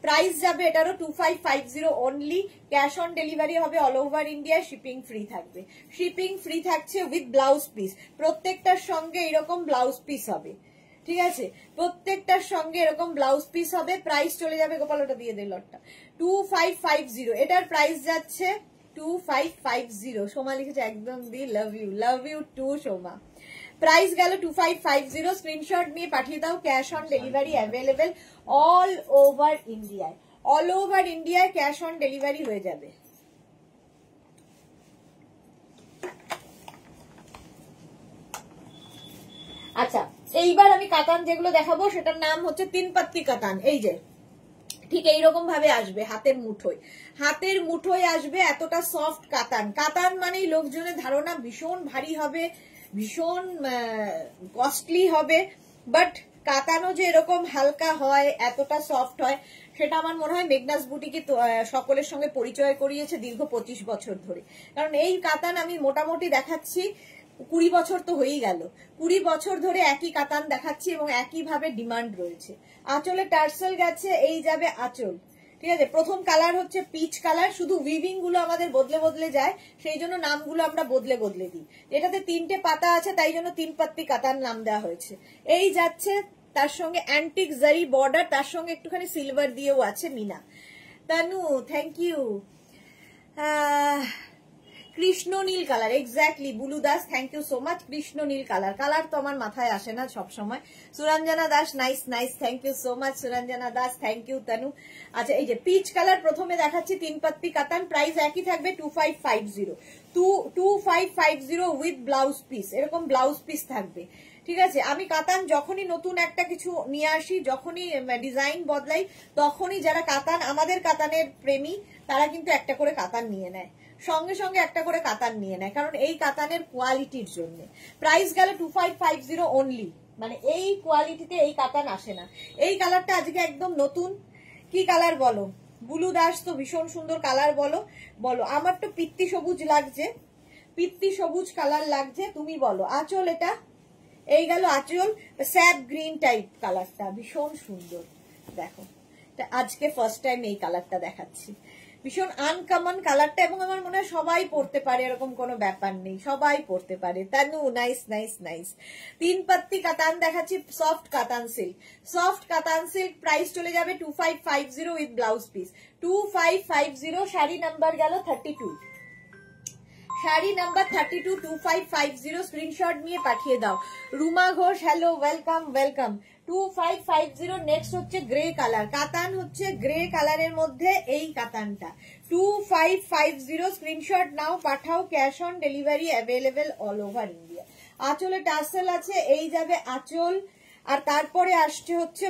প্রাইস যাবে এটারও 2550 অনলি, ক্যাশ অন ডেলিভারি হবে all over India, shipping free থাকবে। শিপিং ফ্রি থাকছে উইথ ব্লাউজ পিস, প্রত্যেকটার সঙ্গে এরকম ব্লাউজ পিস হবে, ঠিক আছে, প্রত্যেকটার সঙ্গে এরকম ব্লাউজ পিস হবে। প্রাইস চলে যাবে, গোপাল ওটা দিয়ে দে লটটা, 2550, এটার প্রাইস যাচ্ছে 2550। সোমা লিখেছে একদম দি, love you too Soma. Price গেল 2550। স্ক্রিনশট নিয়ে পাঠিয়ে দাও। Cash on delivery available all over ইন্ডিয়ায়, অল ওভার ইন্ডিয়ায় ক্যাশ অন ডেলিভারি হয়ে যাবে। আচ্ছা, এইবার আমি কাতান যেগুলো দেখাবো সেটার নাম হচ্ছে 3 পাত্তি কাতান। এই যে ঠিক এইরকম ভাবে আসবে, হাতের মুঠোয় আসবে, এতটা সফট কাতান। কাতান মানেই লোকজনের ধারণা ভীষণ ভারী হবে, ভীষণ কস্টলি হবে, বাট কাতানও যে এরকম হালকা হয়, এতটা সফট হয়, সেটা আমার মনে হয় মেঘনাস বুটিকে সকলের সঙ্গে পরিচয় করিয়েছে দীর্ঘ 25 বছর ধরে। কারণ এই কাতান আমি মোটামুটি দেখাচ্ছি 20 বছর তো হয়েই গেল, 20 বছর ধরে একই কাতান দেখাচ্ছি এবং একই ভাবে ডিমান্ড রয়েছে। আঁচলে টার্সেল গেছে, এই যাবে আঁচল, ঠিক আছে। প্রথম কালার হচ্ছে পিচ কালার, শুধু উইভিং গুলো আমাদের বদলে যায়, সেই জন্য নামগুলো আমরা বদলে দিই। এটাতে 3টে পাতা আছে, তাই জন্য 3 পাত্তি কাতান নাম দেওয়া হয়েছে। এই যাচ্ছে, তার সঙ্গে অ্যান্টিক জারি বর্ডার, তার সঙ্গে একটুখানি সিলভার দিয়েও আছে মিনা। Tanu thank you. কৃষ্ণ নীল colour, exactly Bulu Das, thank you so much. কৃষ্ণ নীল কালার তো আমার মাথায় আসে না সব সময়। Suranjana Das, nice, thank you so much Suranjana Das, thank you Tanu. আচ্ছা, এই যে পিচ কালার প্রথমে দেখাচ্ছি, 3 পাত্তি কাতান, প্রাইস একই থাকবে 2550, 2550 উইথ ব্লাউজ পিস, এরকম ব্লাউজ পিস থাকবে, ঠিক আছে। আমি কাতান যখনই নতুন একটা কিছু নিয়ে আসি, যখনই ডিজাইন বদলাই, তখনই যারা কাতান, আমাদের কাতানের প্রেমী, তারা কিন্তু একটা করে কাতান নিয়ে নেয়, সঙ্গে একটা করে কাতান নিয়ে নেয়, কারণ এই কাতানের কোয়ালিটির জন্য। প্রাইস গেল 2550 অনলি, মানে এই কোয়ালিটিতে এই কাতান আসে না। এই কালারটা আজকে একদম নতুন। কি কালার বলো বুলু দাস? তো ভীষণ সুন্দর কালার, বলো। আমার তো পিত্তি সবুজ লাগছে, পিত্তি সবুজ কালার লাগছে, তুমি বলো। আঁচল এটা, এই গেল আঁচল, স্যাপ গ্রিন টাইপ কালারটা, ভীষণ সুন্দর। দেখো, আজকে ফার্স্ট টাইম এই কালারটা দেখাচ্ছি, ভীষণ আনকমন কালারটা, এবং আমার মনে হয় সবাই পড়তে পারে, এরকম কোনো ব্যাপার নেই, সবাই পড়তে পারে। তানু নাইস। 3 পাত্তি কাতান দেখাচ্ছি, সফট কাতান সিল্ক, প্রাইস চলে যাবে 2550 with blouse piece, 2550। Sari number গেল 32, শাড়ি নাম্বার 32, 2550। স্ক্রিনশট নিয়ে পাঠিয়ে দাও। Ruma Ghosh, hello, welcome 2550। Next হচ্ছে গ্রে কালার, কাতান হচ্ছে গ্রে কালারের মধ্যে এই কাতানটা, 2550। স্ক্রিনশট নাও, পাঠাও। Cash on delivery available all over India. আঁচলে টার্সেল আছে, এই যাবে আঁচল, আর তারপরে আসছে হচ্ছে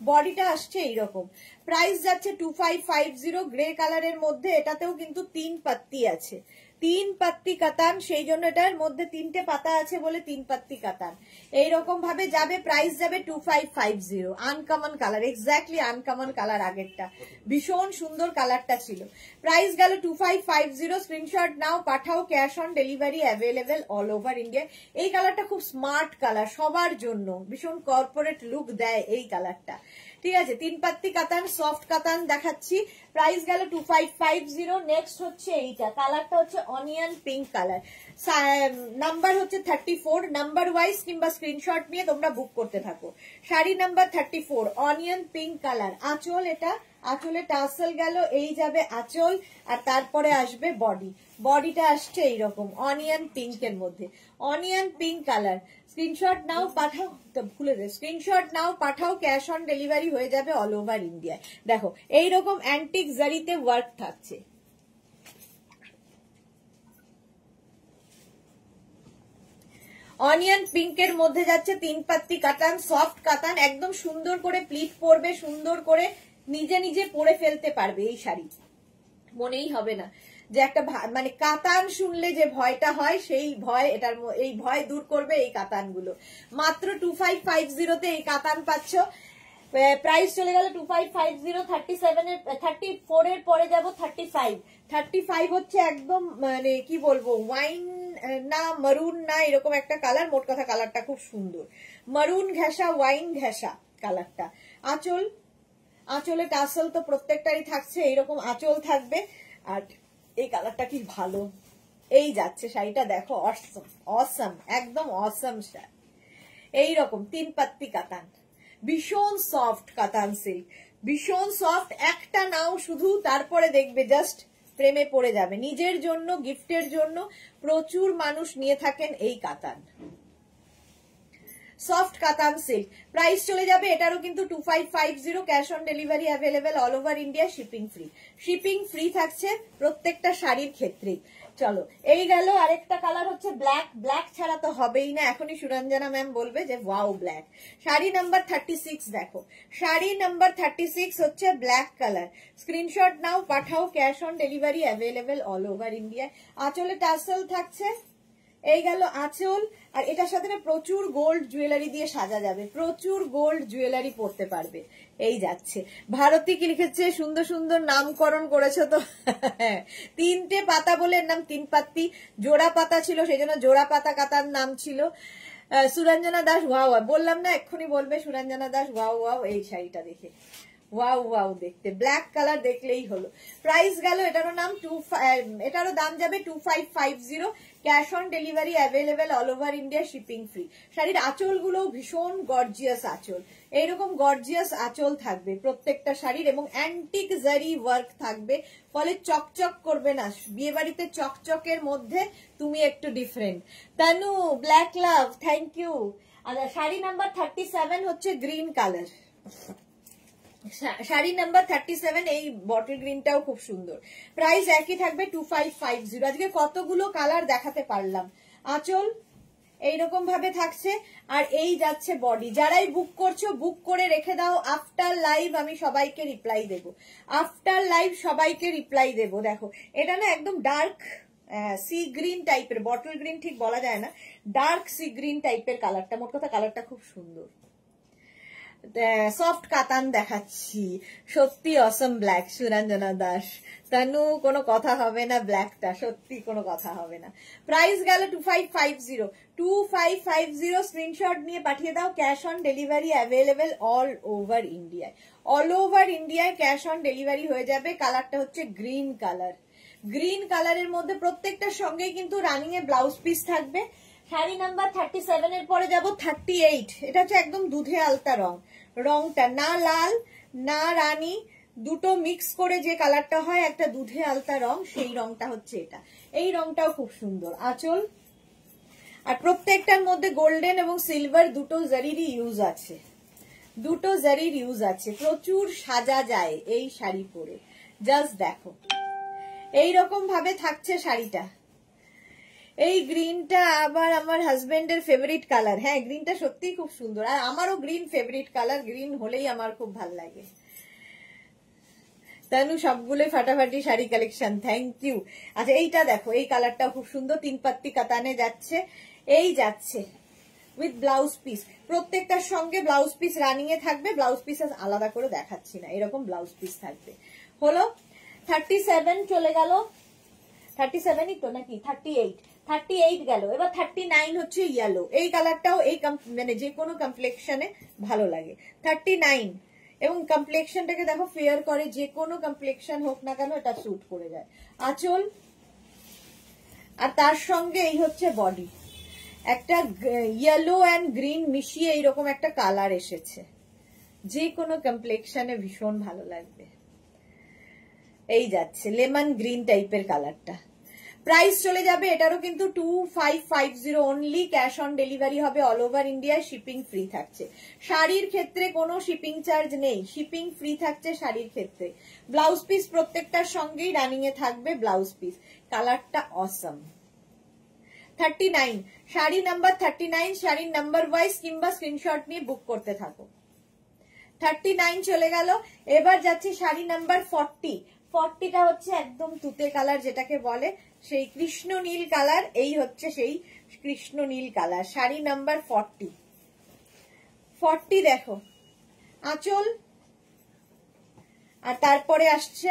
বডিটা আসছে এইরকম। প্রাইস যাচ্ছে 2550 গ্রে কালারের মধ্যে। এটাতেও কিন্তু 3 পাত্তি আছে, 3 পাত্তি কাতান, সেই জন্য এটার মধ্যে 3টে পাতা আছে বলে 3 পাত্তি কাতান। এইরকম ভাবে যাবে, প্রাইস যাবে 2550। Uncommon colour, exactly uncommon colour, আগেরটা ভীষণ সুন্দর কালারটা ছিল। প্রাইস গেল 2550। স্ক্রিনশট নাও, পাঠাও। Cash on delivery available all over India. এই কালারটা খুব স্মার্ট কালার, সবার জন্য ভীষণ কর্পোরেট লুক দেয় এই কালারটা, ঠিক আছে। 3 পাত্তি কাতান, সফট কাতান দেখাচ্ছি, প্রাইস গেল 2550। নেক্সট হচ্ছে এইটা, কালারটা হচ্ছে অনিয়ন পিঙ্ক কালার, নাম্বার হচ্ছে 34, নাম্বার ওয়াইজ কিংবা স্ক্রিনশট নিয়ে তোমরা বুক করতে থাকো। Sari number 34, onion pink colour. আঁচল, এটা আঁচলে টার্সেল গেল, এই যাবে আঁচল, আর তারপরে আসবে বডিটা আসছে এইরকম অনিয়ন পিঙ্কের মধ্যে, অনিয়ন পিঙ্ক কালার। স্ক্রিনশট নাও, পাঠাও, স্ক্রিনশট নাও, পাঠাও। ক্যাশ অন ডেলিভারি হয়ে যাবে অল ওভার ইন্ডিয়ায়। দেখো, এইরকম অ্যান্টিক জারিতে ওয়ার্ক থাকছে, অনিয়ন পিঙ্কের মধ্যে যাচ্ছে 3 পাত্তি কাতান, সফট কাতান, একদম সুন্দর করে প্লিট পরবে, সুন্দর করে নিজে পরে ফেলতে পারবে এই শাড়ি, মনেই হবে না যে একটা মানে কাতান শুনলে যে ভয়টা হয়, সেই ভয় এই ভয় দূর করবে এই কাতানগুলো। মাত্র 2550 এই কাতান পাচ্ছ। প্রাইস চলে গেল 2550। 34 এর পরে যাব 35 হচ্ছে একদম মানে কি বলবো, ওয়াইন না মারুন না, এরকম একটা কালার। মোট কথা কালারটা খুব সুন্দর, মারুন ঘেঁষা, ওয়াইন ঘেঁষা কালারটা। আঁচলে টাসেল তো প্রত্যেকটারই থাকছে, এইরকম আঁচল থাকবে। আর এই কালারটা কি ভালো, এই যাচ্ছে শাড়িটা, দেখো, অসম, একদম অসম শাড়ি। এইরকম 3 পাত্তি কাতান, ভীষণ সফট কাতান সিল্ক, ভীষণ সফট। একটা নাও শুধু, তারপরে দেখবে জাস্ট প্রেমে পড়ে যাবে। নিজের জন্য, গিফটের জন্য প্রচুর মানুষ নিয়ে থাকেন এই কাতান। সফট কাতান সিল্ক, প্রাইস চলে যাবে এটারও কিন্তু 2550, cash on delivery available all over India, shipping free. Shipping free থাকছে প্রত্যেকটা শাড়ির ক্ষেত্রেই। চলো এই গেল। আরেকটা কালার হচ্ছে ব্ল্যাক। ব্ল্যাক ছাড়া তো হবেই না, এখনই সুরঞ্জনা ম্যাম বলবে যে ওয়াও ব্ল্যাক। শাড়ি নাম্বার 36 দেখো, শাড়ি নাম্বার 36 হচ্ছে ব্ল্যাক কালার। স্ক্রিনশট নাও, পাঠাও, cash on delivery available all over India. আঁচলে টাসেল থাকছে, এই গেল আঁচল। আর এটার সাথে না প্রচুর গোল্ড জুয়েলারি দিয়ে সাজা যাবে, প্রচুর গোল্ড জুয়েলারি পরতে পারবে। এই যাচ্ছে। ভারতী কি লিখেছে, সুন্দর সুন্দর নামকরণ করেছো তো। তিনটে পাতা বলে নাম তিন পাত্তি, জোড়া পাতা ছিল সেই জন্য জোড়া পাতা কাতার নাম ছিল। সুরঞ্জনা দাস ওয়াও, বললাম না এক্ষুনি বলবে সুরঞ্জনা দাস ওয়াও ওয়াও। এই শাড়িটা দেখে ওয়াও ওয়াও দেখতে, ব্ল্যাক কালার দেখলেই হলো। প্রাইস গেল এটারও নাম এটারও দাম যাবে 2550, cash on delivery available all over India, shipping free. শাড়ির আঁচল গুলো ভীষণ গর্জিয়াস আঁচল, এইরকম গর্জিয়াস আঁচল থাকবে প্রত্যেকটা শাড়ির, এবং অ্যান্টিক জারি ওয়ার্ক থাকবে, ফলে চকচক করবে না। বিয়ে বাড়িতে চকচকের মধ্যে তুমি একটু different. Tanu black love, thank you. আর শাড়ি নাম্বার 37 হচ্ছে গ্রিন কালার। শাড়ি নাম্বার 37, এই বটল গ্রিনটাও খুব সুন্দর। প্রাইস একই থাকবে 2550। আজকে কতগুলো কালার দেখাতে পারলাম। আঁচল এইরকম ভাবে থাকছে, আর এই যাচ্ছে বডি। যারাই বুক করছো বুক করে রেখে দাও, আফটার লাইভ আমি সবাইকে রিপ্লাই দেবো, আফটার লাইভ সবাইকে রিপ্লাই দেবো। দেখো এটা না একদম ডার্ক সি গ্রিন টাইপের, বটল গ্রিন ঠিক বলা যায় না, ডার্ক সি গ্রিন টাইপের কালারটা। মোট কথা কালারটা খুব সুন্দর। সফট কাতান দেখাচ্ছি, সত্যি অসম ব্ল্যাক। সুরঞ্জনা দাস, তানু কোনো কথা হবে না, ব্ল্যাকটা সত্যি কোনো কথা হবে না। প্রাইস গেল 2550, 2550। স্ক্রিনশট নিয়ে পাঠিয়ে দাও, cash on delivery available all over ইন্ডিয়ায়, অল ওভার ইন্ডিয়ায় ক্যাশ অন ডেলিভারি হয়ে যাবে। কালারটা হচ্ছে গ্রিন কালার। গ্রিন কালারের মধ্যে প্রত্যেকটার সঙ্গেই কিন্তু রানিং এ ব্লাউজ পিস থাকবে। শাড়ি নাম্বার 37 এর পরে যাব 38। এটা হচ্ছে একদম দুধে আলতা রং, রংটা না লাল না রানী, দুটো মিক্স করে যে কালারটা হয় একটা দুধে আলতা রং, সেই রংটা হচ্ছে এটা। এই রংটাও খুব সুন্দর। আঁচল, আর প্রত্যেকটার মধ্যে গোল্ডেন এবং সিলভার দুটো জারিরই ইউজ আছে, দুটো জারির ইউজ আছে। প্রচুর সাজা যায় এই শাড়ি পরে, জাস্ট দেখো এইরকম ভাবে থাকছে শাড়িটা। এই গ্রিনটা আবার আমার হাজবেন্ডের ফেভারিট কালার। হ্যাঁ গ্রিনটা সত্যি খুব সুন্দর, আর আমারও গ্রিন ফেভারিট কালার, গ্রিন হলেই আমার খুব ভাল লাগে। তানু সবগুলো ফাটাফাটি শাড়ি কালেকশন, থ্যাংক ইউ। আচ্ছা এইটা দেখো, এই কালারটা খুব সুন্দর, তিন পাত্তি কাতানে যাচ্ছে। এই যাচ্ছে উইথ ব্লাউজ পিস, প্রত্যেকটার সঙ্গে ব্লাউজ পিস রানিং এ থাকবে। ব্লাউজ পিস আলাদা করে দেখাচ্ছি না, এরকম ব্লাউজ পিস থাকবে। হলো 37 চলে গেল, 37ই তো নাকি 38 গেল। এবার 39 হচ্ছে ইয়েলো। এই কালারটাও এই মানে যে কোনো কমপ্লেক্সনে ভালো লাগে। 39 এবং কমপ্লেক্সনটাকে দেখো ফেয়ার করে, যে কোনো কমপ্লেক্সন হোক না কেন এটা স্যুট করে যায়। আঁচল, আর তার সঙ্গে এই হচ্ছে বডি, একটা ইয়েলো অ্যান্ড গ্রিন মিশিয়ে এইরকম একটা কালার এসেছে, যে কোনো কমপ্লেক্সনে ভীষণ ভালো লাগবে। এই যাচ্ছে লেমন গ্রিন টাইপের কালারটা। প্রাইস চলে যাবে এটারও কিন্তু 2550 অনলি, ক্যাশ অন ডেলিভারি হবে all over India, shipping free থাকছে। শাড়ির ক্ষেত্রে কোনো শিপিং চার্জ নেই, শিপিং ফ্রি থাকছে শাড়ির ক্ষেত্রে। ব্লাউজ পিস প্রত্যেকটার সঙ্গেই রানিং এ থাকবে ব্লাউজ পিস। কালারটা অসম। 39 শাড়ি নাম্বার 39, শাড়ির নাম্বার ওয়াইজ কিংবা স্ক্রিনশট নিয়ে বুক করতে থাকো। 39 চলে গেল। এবার যাচ্ছে শাড়ি নাম্বার 40। 40টা হচ্ছে একদম তুতে কালার যেটাকে বলে, সেই কৃষ্ণ নীল কালার। এই হচ্ছে সেই কৃষ্ণ নীল কালার, শাড়ি নাম্বার 40। 40 দেখো আঁচল, আর তারপরে আসছে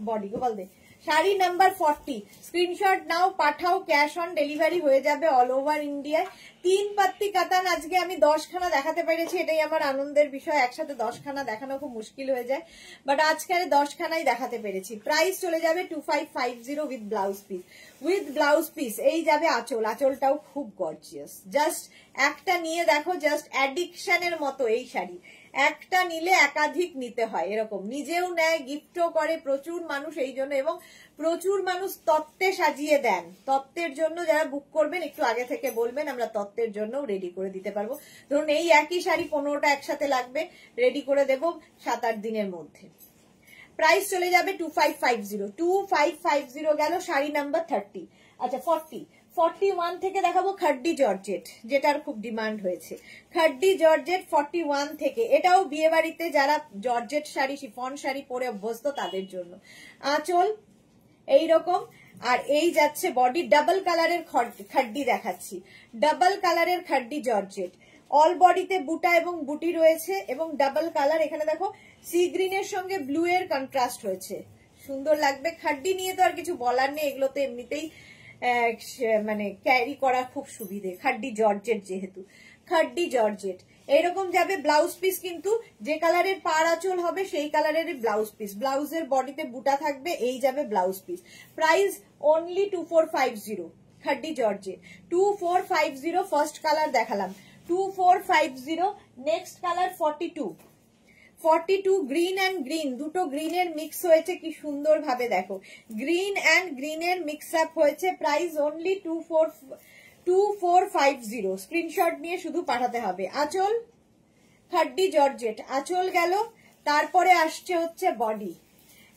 body. Gopal De, sari number 40। Screenshot নাও, পাঠাও, ক্যাশ অন ডেলিভারি হয়ে যাবে অল ওভার ইন্ডিয়ায়। তিন পাত্তি কাতান আজকে আমি 10 খানা দেখাতে পেরেছি, এটাই আমার আনন্দের বিষয়। একসাথে 10 খানা দেখানো খুব মুশকিল হয়ে যায়, বাট আজকে 10 খানাই দেখাতে পেরেছি। প্রাইস চলে যাবে 2550 with blouse piece. With blouse piece এই যাবে আঁচল, আঁচলটাও খুব গর্জিয়াস। জাস্ট একটা নিয়ে দেখো, জাস্ট অ্যাডিকশনের মতো এই শাড়ি, একটা নিলে একাধিক নিতে হয়, এরকম নিজেও নেয়, গিফটও করে প্রচুর মানুষ এই জন্য, এবং প্রচুর মানুষ তত্ত্বে সাজিয়ে দেন। তত্ত্বের জন্য যারা বুক করবেন একটু আগে থেকে বলবেন, আমরা তত্ত্বের জন্য রেডি করে দিতে পারবো। ধরুন এই একই শাড়ি 15টা একসাথে লাগবে, রেডি করে দেব 7-8 দিনের মধ্যে। প্রাইস চলে যাবে 2550। 2550 গেল শাড়ি নাম্বার 30। আচ্ছা 41 থেকে দেখাবো খাড্ডি জর্জেট, যেটার খুব ডিমান্ড হয়েছে। খাড্ডি জর্জেট 41 থেকে, এটাও বিয়ে বাড়িতে যারা জর্জেট শাড়ি, শিফন শাড়ি পরে অভ্যস্ত তাদের জন্য। আঁচল এইরকম, আর এই যাচ্ছে বডি। ডাবল কালারের খাড্ডি দেখাচ্ছি, ডাবল কালারের খাড্ডি জর্জেট। অল বডিতে বুটা এবং বুটি রয়েছে, এবং ডাবল কালার। এখানে দেখো সি গ্রিনের সঙ্গে ব্লু এর কন্ট্রাস্ট হয়েছে, সুন্দর লাগবে। খাড্ডি নিয়ে তো আর কিছু বলার নেই, এগুলো তো এমনিতেই মানে ক্যারি করা খুব সুবিধে, খাড্ডি জর্জেট যেহেতু। খাড্ডি জর্জেট এইরকম যাবে। ব্লাউজ পিস কিন্তু যে কালারের পাড় আঁচল হবে সেই কালারের ব্লাউজ পিস, ব্লাউজের বডিতে বুটা থাকবে, এই যাবে blouse piece. Price only 2450। খাড্ডি georgette 2450। First colour দেখালাম 2450। Next colour 42 green and green, দুটো গ্রিনের মিক্স হয়েছে, কি সুন্দর ভাবে দেখো, গ্রিন অ্যান্ড গ্রিনের মিক্স আপ হয়েছে। Price only 2450। স্ক্রিনশট নিয়ে শুধু পাঠাতে হবে। আঁচল খাড্ডি জর্জেট, আঁচল গেল। তারপরে আসছে হচ্ছে বডি,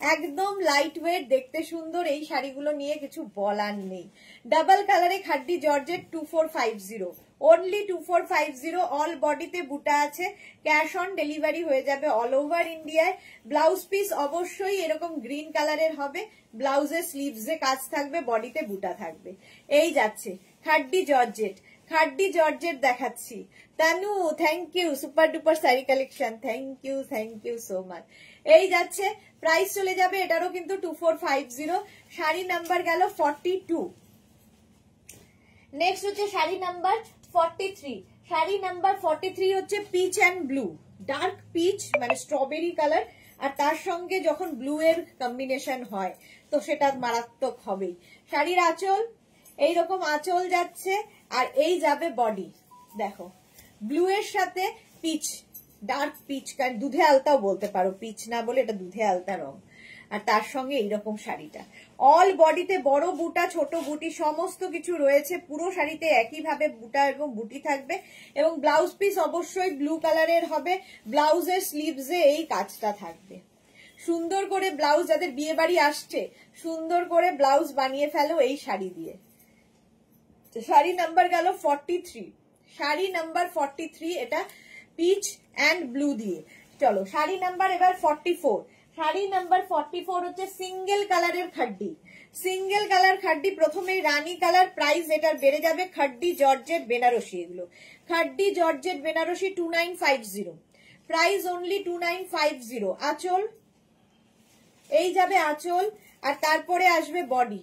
একদম লাইট ওয়েট, দেখতে সুন্দর। এই শাড়িগুলো নিয়ে কিছু বলার নেই। ডাবল কালারে খাড্ডি জর্জেট 2450, অনলি 2450। অল বডিতে বুটা আছে, ক্যাশ অন ডেলিভারি হয়ে যাবে অল ওভার ইন্ডিয়ায়। ব্লাউজ পিস অবশ্যই এরকম গ্রিন কালারের হবে, ব্লাউজের স্লিভসে কাজ থাকবে, বডিতে বুটা থাকবে। এই যাচ্ছে খাড্ডি জর্জেট। খাড্ডি জর্জেট দেখাচ্ছি। Tanu thank you, super duper sari collection, thank you so much. এই যাচ্ছে, প্রাইস চলে যাবে এটারও কিন্তু 2450। শাড়ি নাম্বার গেল 42। নেক্সট হচ্ছে শাড়ি নাম্বার 43। শাড়ি নাম্বার 43 হচ্ছে peach and blue, dark peach মানে স্ট্রবেরি কালার, আর তার সঙ্গে যখন ব্লু এর কম্বিনেশন হয় তো সেটা মারাত্মক হবেই। শাড়ির আঁচল এইরকম আঁচল যাচ্ছে, আর এই যাবে বডি। দেখো ব্লু এর সাথে পিচ, ডার্ক পিচ, কারণ দুধে আলতাও বলতে পারো, পিচ না বলে এটা দুধে আলতা রং, আর তার সঙ্গে এইরকম শাড়িটা। অল বডিতে বড় বুটা ছোট বুটি সমস্ত কিছু রয়েছে, পুরো শাড়িতে একইভাবে বুটা এবং বুটি থাকবে, এবং ব্লাউজ পিস অবশ্যই ব্লু কালারের হবে। ব্লাউজের স্লিভসে এই কাজটা থাকবে। সুন্দর করে ব্লাউজ, যাদের বিয়ে বাড়ি আসছে সুন্দর করে ব্লাউজ বানিয়ে ফেলো এই শাড়ি দিয়ে। শাড়ি নাম্বার গেল 43। শাড়ি নাম্বার 43, এটা পিচ অ্যান্ড ব্লু দিয়ে। চলো শাড়ি নাম্বার এবার 44। শাড়ি নাম্বার 44 হচ্ছে সিঙ্গেল কালারের খাড্ডি, সিঙ্গেল কালার খাড্ডি। প্রথমে রানী কালার, প্রাইস এটার বেড়ে যাবে। খাড্ডি জর্জেট বেনারসি, এগুলো খাড্ডি জর্জেট বেনারসি 2950, প্রাইস অনলি 2950। আঁচল এই যাবে আঁচল, আর তারপরে আসবে বডি,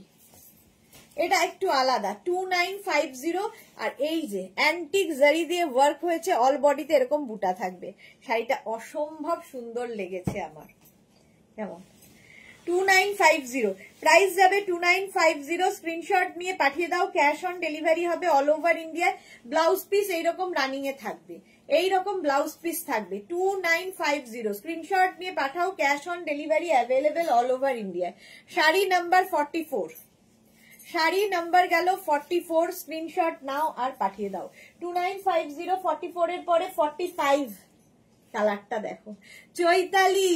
এটা একটু আলাদা 2950। আর এই যে অ্যান্টিক জারি দিয়ে ওয়ার্ক হয়েছে, অল বডিতে এরকম বুটা থাকবে। শাড়িটা অসম্ভব সুন্দর লেগেছে আমার, কেমন 2950, প্রাইস যাবে 2950। স্ক্রিনশট নিয়ে পাঠিয়ে দাও, ক্যাশ অন ডেলিভারি হবে অল ওভার ইন্ডিয়ায়। ব্লাউজ পিস এইরকম রানিং এ থাকবে, এইরকম ব্লাউজ পিস থাকবে 2950। স্ক্রিনশট নিয়ে পাঠাও, cash on delivery available all over ইন্ডিয়ায়। শাড়ি নাম্বার 44। শাড়ি নাম্বার গেল 44, স্ক্রিনশট নাও আর পাঠিয়ে দাও। 2950 44 এর পরে 45 কালারটা দেখো। চৈতালি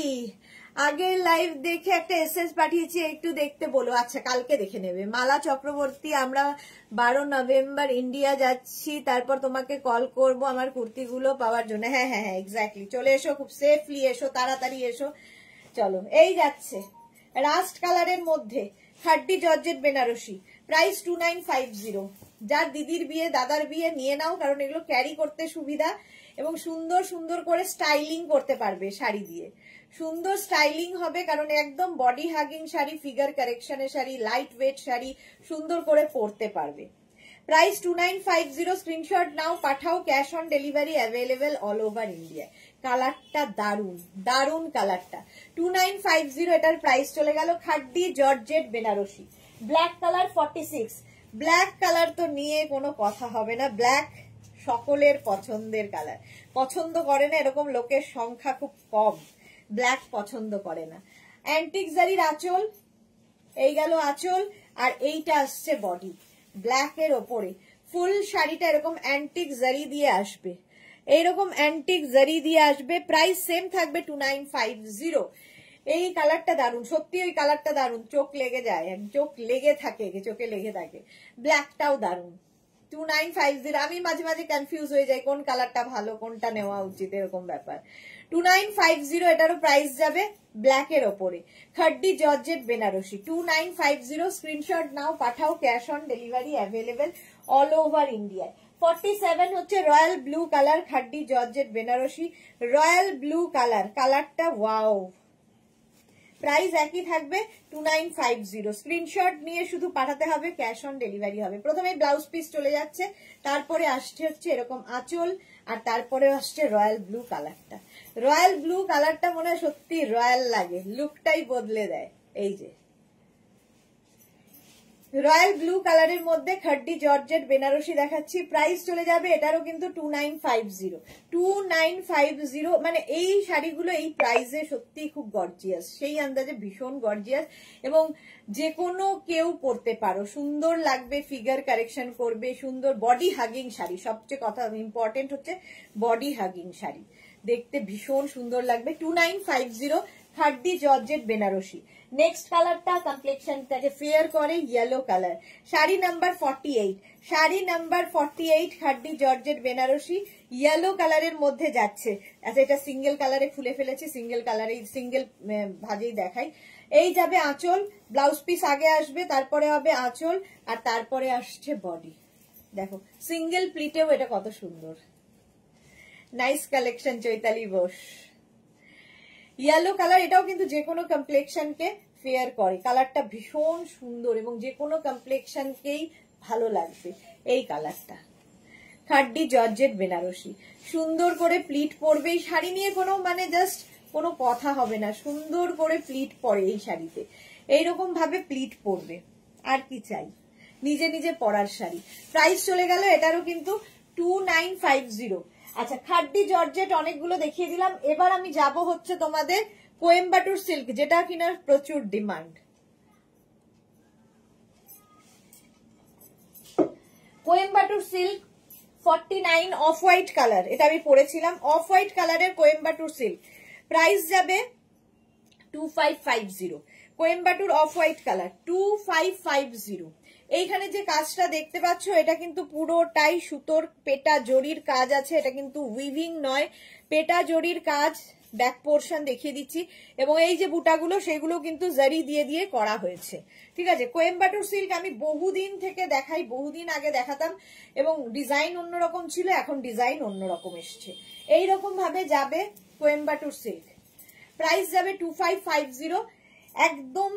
আগের লাইভ দেখে একটা এসএস পাঠিয়েছি, একটু দেখতে বলো। আচ্ছা কালকে দেখে নেবে। মালা চক্রবর্তী, আমরা 12 নভেম্বর ইন্ডিয়া যাচ্ছি, তারপর তোমাকে কল করব আমার কুর্তিগুলো পাওয়ার জন্য। হ্যাঁ হ্যাঁ হ্যাঁ এক্স্যাক্টলি, চলে এসো, খুব সেফলি এসো, তাড়াতাড়ি এসো। চলো এই যাচ্ছে রাস্ট কালারের মধ্যে খাড্ডি জর্জেট বেনারসি, প্রাইস 2950। যার দিদির বিয়ে দাদার বিয়ে নিয়ে নাও, কারণ এগুলো ক্যারি করতে সুবিধা, এবং সুন্দর সুন্দর করে স্টাইলিং করতে পারবে শাড়ি দিয়ে। সুন্দর স্টাইলিং হবে, কারণ একদম বডি হাগিং শাড়ি, ফিগার কারেকশনের শাড়ি, লাইট ওয়েট শাড়ি, সুন্দর করে পরতে পারবে। প্রাইস 2950। স্ক্রিনশট নাও পাঠাও, cash on delivery available all over India. কালারটা দারুন, দারুন কালারটা। 2950 এটার প্রাইস চলে গেল। Khaddi georgette Benarasi, black colour 46। Black colour তো নিয়ে কোনো কথা হবে না, ব্ল্যাক সকলের পছন্দের কালার। পছন্দ করে না এরকম লোকের সংখ্যা খুব কম, ব্ল্যাক পছন্দ করে না। অ্যান্টিক জারির আঁচল, এই গেল আঁচল, আর এইটা আসছে বডি ব্ল্যাকের ওপরে। ফুল শাড়িটা এরকম অ্যান্টিক জারি দিয়ে আসবে, এইরকম অ্যান্টিক জারি দিয়ে আসবে। প্রাইস সেম থাকবে 2950। এই কালারটা দারুন, সত্যি ওই কালারটা দারুন, চোখ লেগে যায়, চোখ লেগে থাকে, চোখে লেগে থাকে। ব্ল্যাকটাও দারুন, 2950। আমি মাঝে মাঝে কনফিউজ হয়ে যাই কোন কালারটা ভালো, কোনটা নেওয়া উচিত, এরকম ব্যাপার। 2950 এটারও প্রাইস যাবে ব্ল্যাকের ওপরে। খাড্ডি জর্জেট বেনারসি 2950। স্ক্রিনশট নাও, পাঠাও, cash on delivery available all over ইন্ডিয়ায়। 47 হচ্ছে royal blue colour, khaddi georgette Benarasi, royal blue colour, কালারটা ওয়াও। প্রাইস একই থাকবে 2950। স্ক্রিনশট নিয়ে শুধু পাঠাতে হবে, ক্যাশ অন ডেলিভারি হবে। প্রথমে ব্লাউজ পিস চলে যাচ্ছে, তারপরে আসছে হচ্ছে এরকম আঁচল, আর তারপরে আসছে রয়্যাল ব্লু কালারটা। রয়্যাল ব্লু কালারটা মনে হয় সত্যি রয়্যাল লাগে, লুকটাই বদলে দেয়। এই যে রয়্যাল ব্লু কালারের মধ্যে খাড্ডি জর্জেট বেনারসি দেখাচ্ছি। প্রাইস চলে যাবে এটারও কিন্তু 2950। 2950 মানে এই শাড়িগুলো এই প্রাইসে সত্যি খুব গর্জিয়াস, সেই আন্দাজে ভীষণ গর্জিয়াস, এবং যে কোনো কেউ পরতে পারো, সুন্দর লাগবে, ফিগার কারেকশন করবে, সুন্দর বডি হাগিং শাড়ি। সবচেয়ে কথা ইম্পর্টেন্ট হচ্ছে বডি হাগিং শাড়ি, দেখতে ভীষণ সুন্দর লাগবে। 2950 খাড্ডি জর্জেট বেনারসি। নেক্সট কালারটা কমপ্লেক্সনটাকে ফেয়ার করে, yellow colour, sari number 48। Sari number 48 খাড্ডি georgette Banarasi, yellow কালারের মধ্যে যাচ্ছে। আচ্ছা, এটা সিঙ্গেল কালারে খুলে ফেলেছি, সিঙ্গেল কালারে সিঙ্গেল ভাজেই দেখাই। এই যাবে আঁচল, ব্লাউজ পিস আগে আসবে, তারপরে হবে আঁচল, আর তারপরে আসছে বডি। দেখো সিঙ্গেল প্লিটেও এটা কত সুন্দর, nice collection Chaitali Bose. Yellow colour, এটাও কিন্তু যে কোনো কমপ্লেক্সনকে ফেয়ার করে, কালারটা ভীষণ সুন্দর এবং যে কোনো কমপ্লেক্সনকেই ভালো লাগবে এই কালারটা। খাড্ডি জর্জেট বেনারসি, সুন্দর করে প্লিট পরবে এই শাড়ি নিয়ে, কোনো মানে জাস্ট কোনো কথা হবে না, সুন্দর করে প্লিট পরে এই শাড়িতে, এইরকম ভাবে প্লিট পরবে, আর কি চাই, নিজে নিজে পরার শাড়ি। প্রাইস চলে গেল এটারও কিন্তু 2950। আচ্ছা, খাড্ডি জর্জেট অনেকগুলো দেখিয়ে দিলাম, এবার আমি যাব হচ্ছে তোমাদের কোয়েম্বাটুর সিল্ক, যেটা কিনা প্রচুর demand. Coimbatore silk 49 off white colour, এটা আমি পরেছিলাম, অফ হোয়াইট কালারের কোয়েম্বাটুর সিল্ক। প্রাইস যাবে 2550। Coimbatore off white colour 2550। এইখানে যে কাজটা দেখতে পাচ্ছ এটা কিন্তু পুরোটাই সুতোর পেটা জরির কাজ আছে, এটা কিন্তু উইভিং নয়, পেটা জরির কাজ। ব্যাক পোর্শন দেখিয়ে দিচ্ছি, এবং এই যে বুটাগুলো সেগুলো কিন্তু জারি দিয়ে দিয়ে করা হয়েছে, ঠিক আছে। কোয়েম্বাটুর সিল্ক আমি বহুদিন থেকে দেখাই, বহুদিন আগে দেখাতাম, এবং ডিজাইন অন্যরকম ছিল, এখন ডিজাইন অন্যরকম এসছে। এইরকম ভাবে যাবে কোয়েম্বাটুর সিল্ক। প্রাইস যাবে 2550। একদম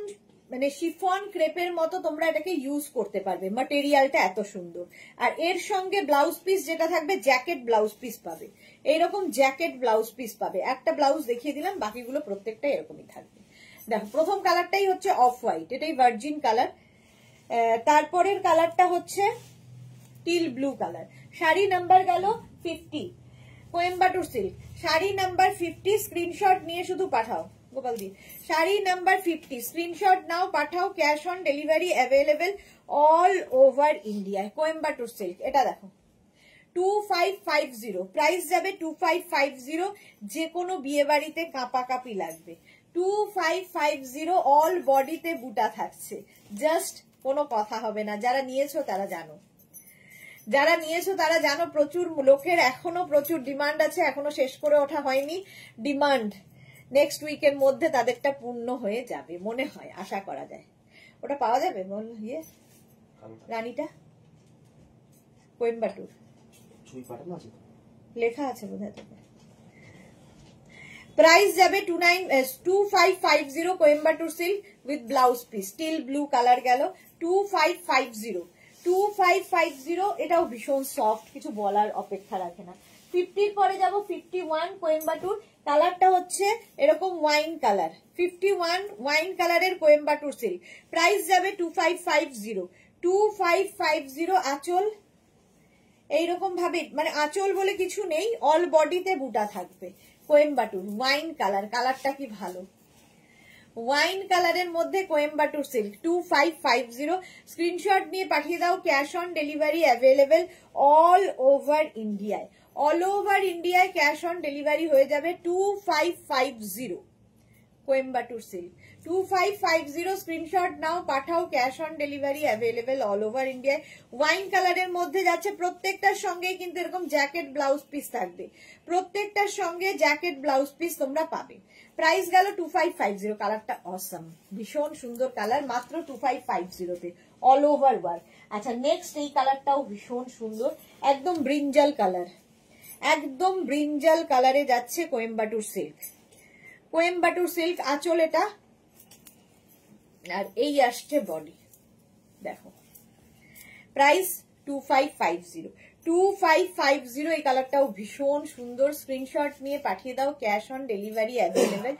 মানে শিফন ক্রেপের মতো তোমরা এটাকে ইউজ করতে পারবে, ম্যাটেরিয়ালটা এত সুন্দর। আর এর সঙ্গে ব্লাউজ পিস যেটা থাকবে, জ্যাকেট ব্লাউজ পিস পাবে, এইরকম জ্যাকেট ব্লাউজ পিস পাবে। একটা ব্লাউজ দেখিয়ে দিলাম, বাকিগুলো প্রত্যেকটা এরকমই থাকবে। দেখো প্রথম কালারটাই হচ্ছে অফ হোয়াইট, এটাই ভার্জিন কালার। তারপরের কালারটা হচ্ছে teal blue colour. Sari number গেল 50, Coimbatore silk, sari number 50। Screenshot নিয়ে শুধু পাঠাও গোপাল দি, শাড়ি নাম্বার 50, স্ক্রিনশট নাও, পাঠাও, cash on delivery available all over ইন্ডিয়ায়। কোয়েম্বাটুর সিল্ক, এটা দেখো 2550। প্রাইস যাবে 2550। যে কোনো বিয়ে বাড়িতে কাঁপাকাঁপি লাগবে। 2550, অল বডিতে বুটা থাকছে, জাস্ট কোনো কথা হবে না। যারা নিয়েছো তারা জানো, যারা নিয়েছো তারা জানো, প্রচুর লোকের এখনো প্রচুর ডিমান্ড আছে, এখনো শেষ করে ওঠা হয়নি ডিমান্ড। নেক্সট উইকের মধ্যে তাদেরটা পূর্ণ হয়ে যাবে মনে হয়, আশা করা যায়। ওটা পাওয়া যাবে বল, ইয়ে রানীটা কোয়েম্বাটুর লেখা আছে বোধহয়। প্রাইস যাবে 2550। Coimbatore silk with blouse piece, steel blue colour গেল 2550। 2550, এটাও ভীষণ সফট, কিছু বলার অপেক্ষা রাখে না। 50 পরে যাব 51 কোয়েম্বাটুর, কালারটা হচ্ছে এরকম ওয়াইন কালার। 51 ওয়াইন কালারের কোয়েম্বাটুর সিল্ক, প্রাইস যাবে 2550। 2550 আঁচল, এইরকম ভাবে, মানে আঁচল বলে কিছু নেই, অল বডিতে বুটা থাকবে। কোয়েম্বাটুর ওয়াইন কালার, কালারটা কি ভালো, ওয়াইন কালারের মধ্যে কোয়েম্বাটুর সিল্ক 2550। স্ক্রিনশট নিয়ে পাঠিয়ে দাও, cash on delivery available all over ইন্ডিয়ায়। অল ওভার ইন্ডিয়ায় ক্যাশ অন ডেলিভারি হয়ে যাবে 2550 কোয়েম্বাটুর সিল্ক 2550। স্ক্রিনশট নাও, পাঠাও, cash on delivery available all over ইন্ডিয়ায়। ওয়াইন কালারের মধ্যে যাচ্ছে, প্রত্যেকটার সঙ্গেই কিন্তু এরকম জ্যাকেট ব্লাউজ পিস থাকবে, প্রত্যেকটার সঙ্গে জ্যাকেট ব্লাউজ পিস তোমরা পাবে। প্রাইস গেল 2550। কালারটা অসাম, ভীষণ সুন্দর কালার, মাত্র 2550 অল ওভার ওয়ার্ক। আচ্ছা নেক্সট এই কালারটাও ভীষণ সুন্দর, একদম ব্রিঞ্জাল কালার, একদম ব্রিঞ্জাল কালারে যাচ্ছে কোয়েম্বাটুর সিল্ক। কোয়েম্বাটুর সিল্ক আঁচল এটা, আর এই আসছে বডি, দেখো। প্রাইস 2550 এই কালারটাও ভীষণ সুন্দর। স্ক্রিনশট নিয়ে পাঠিয়ে দাও, cash on delivery available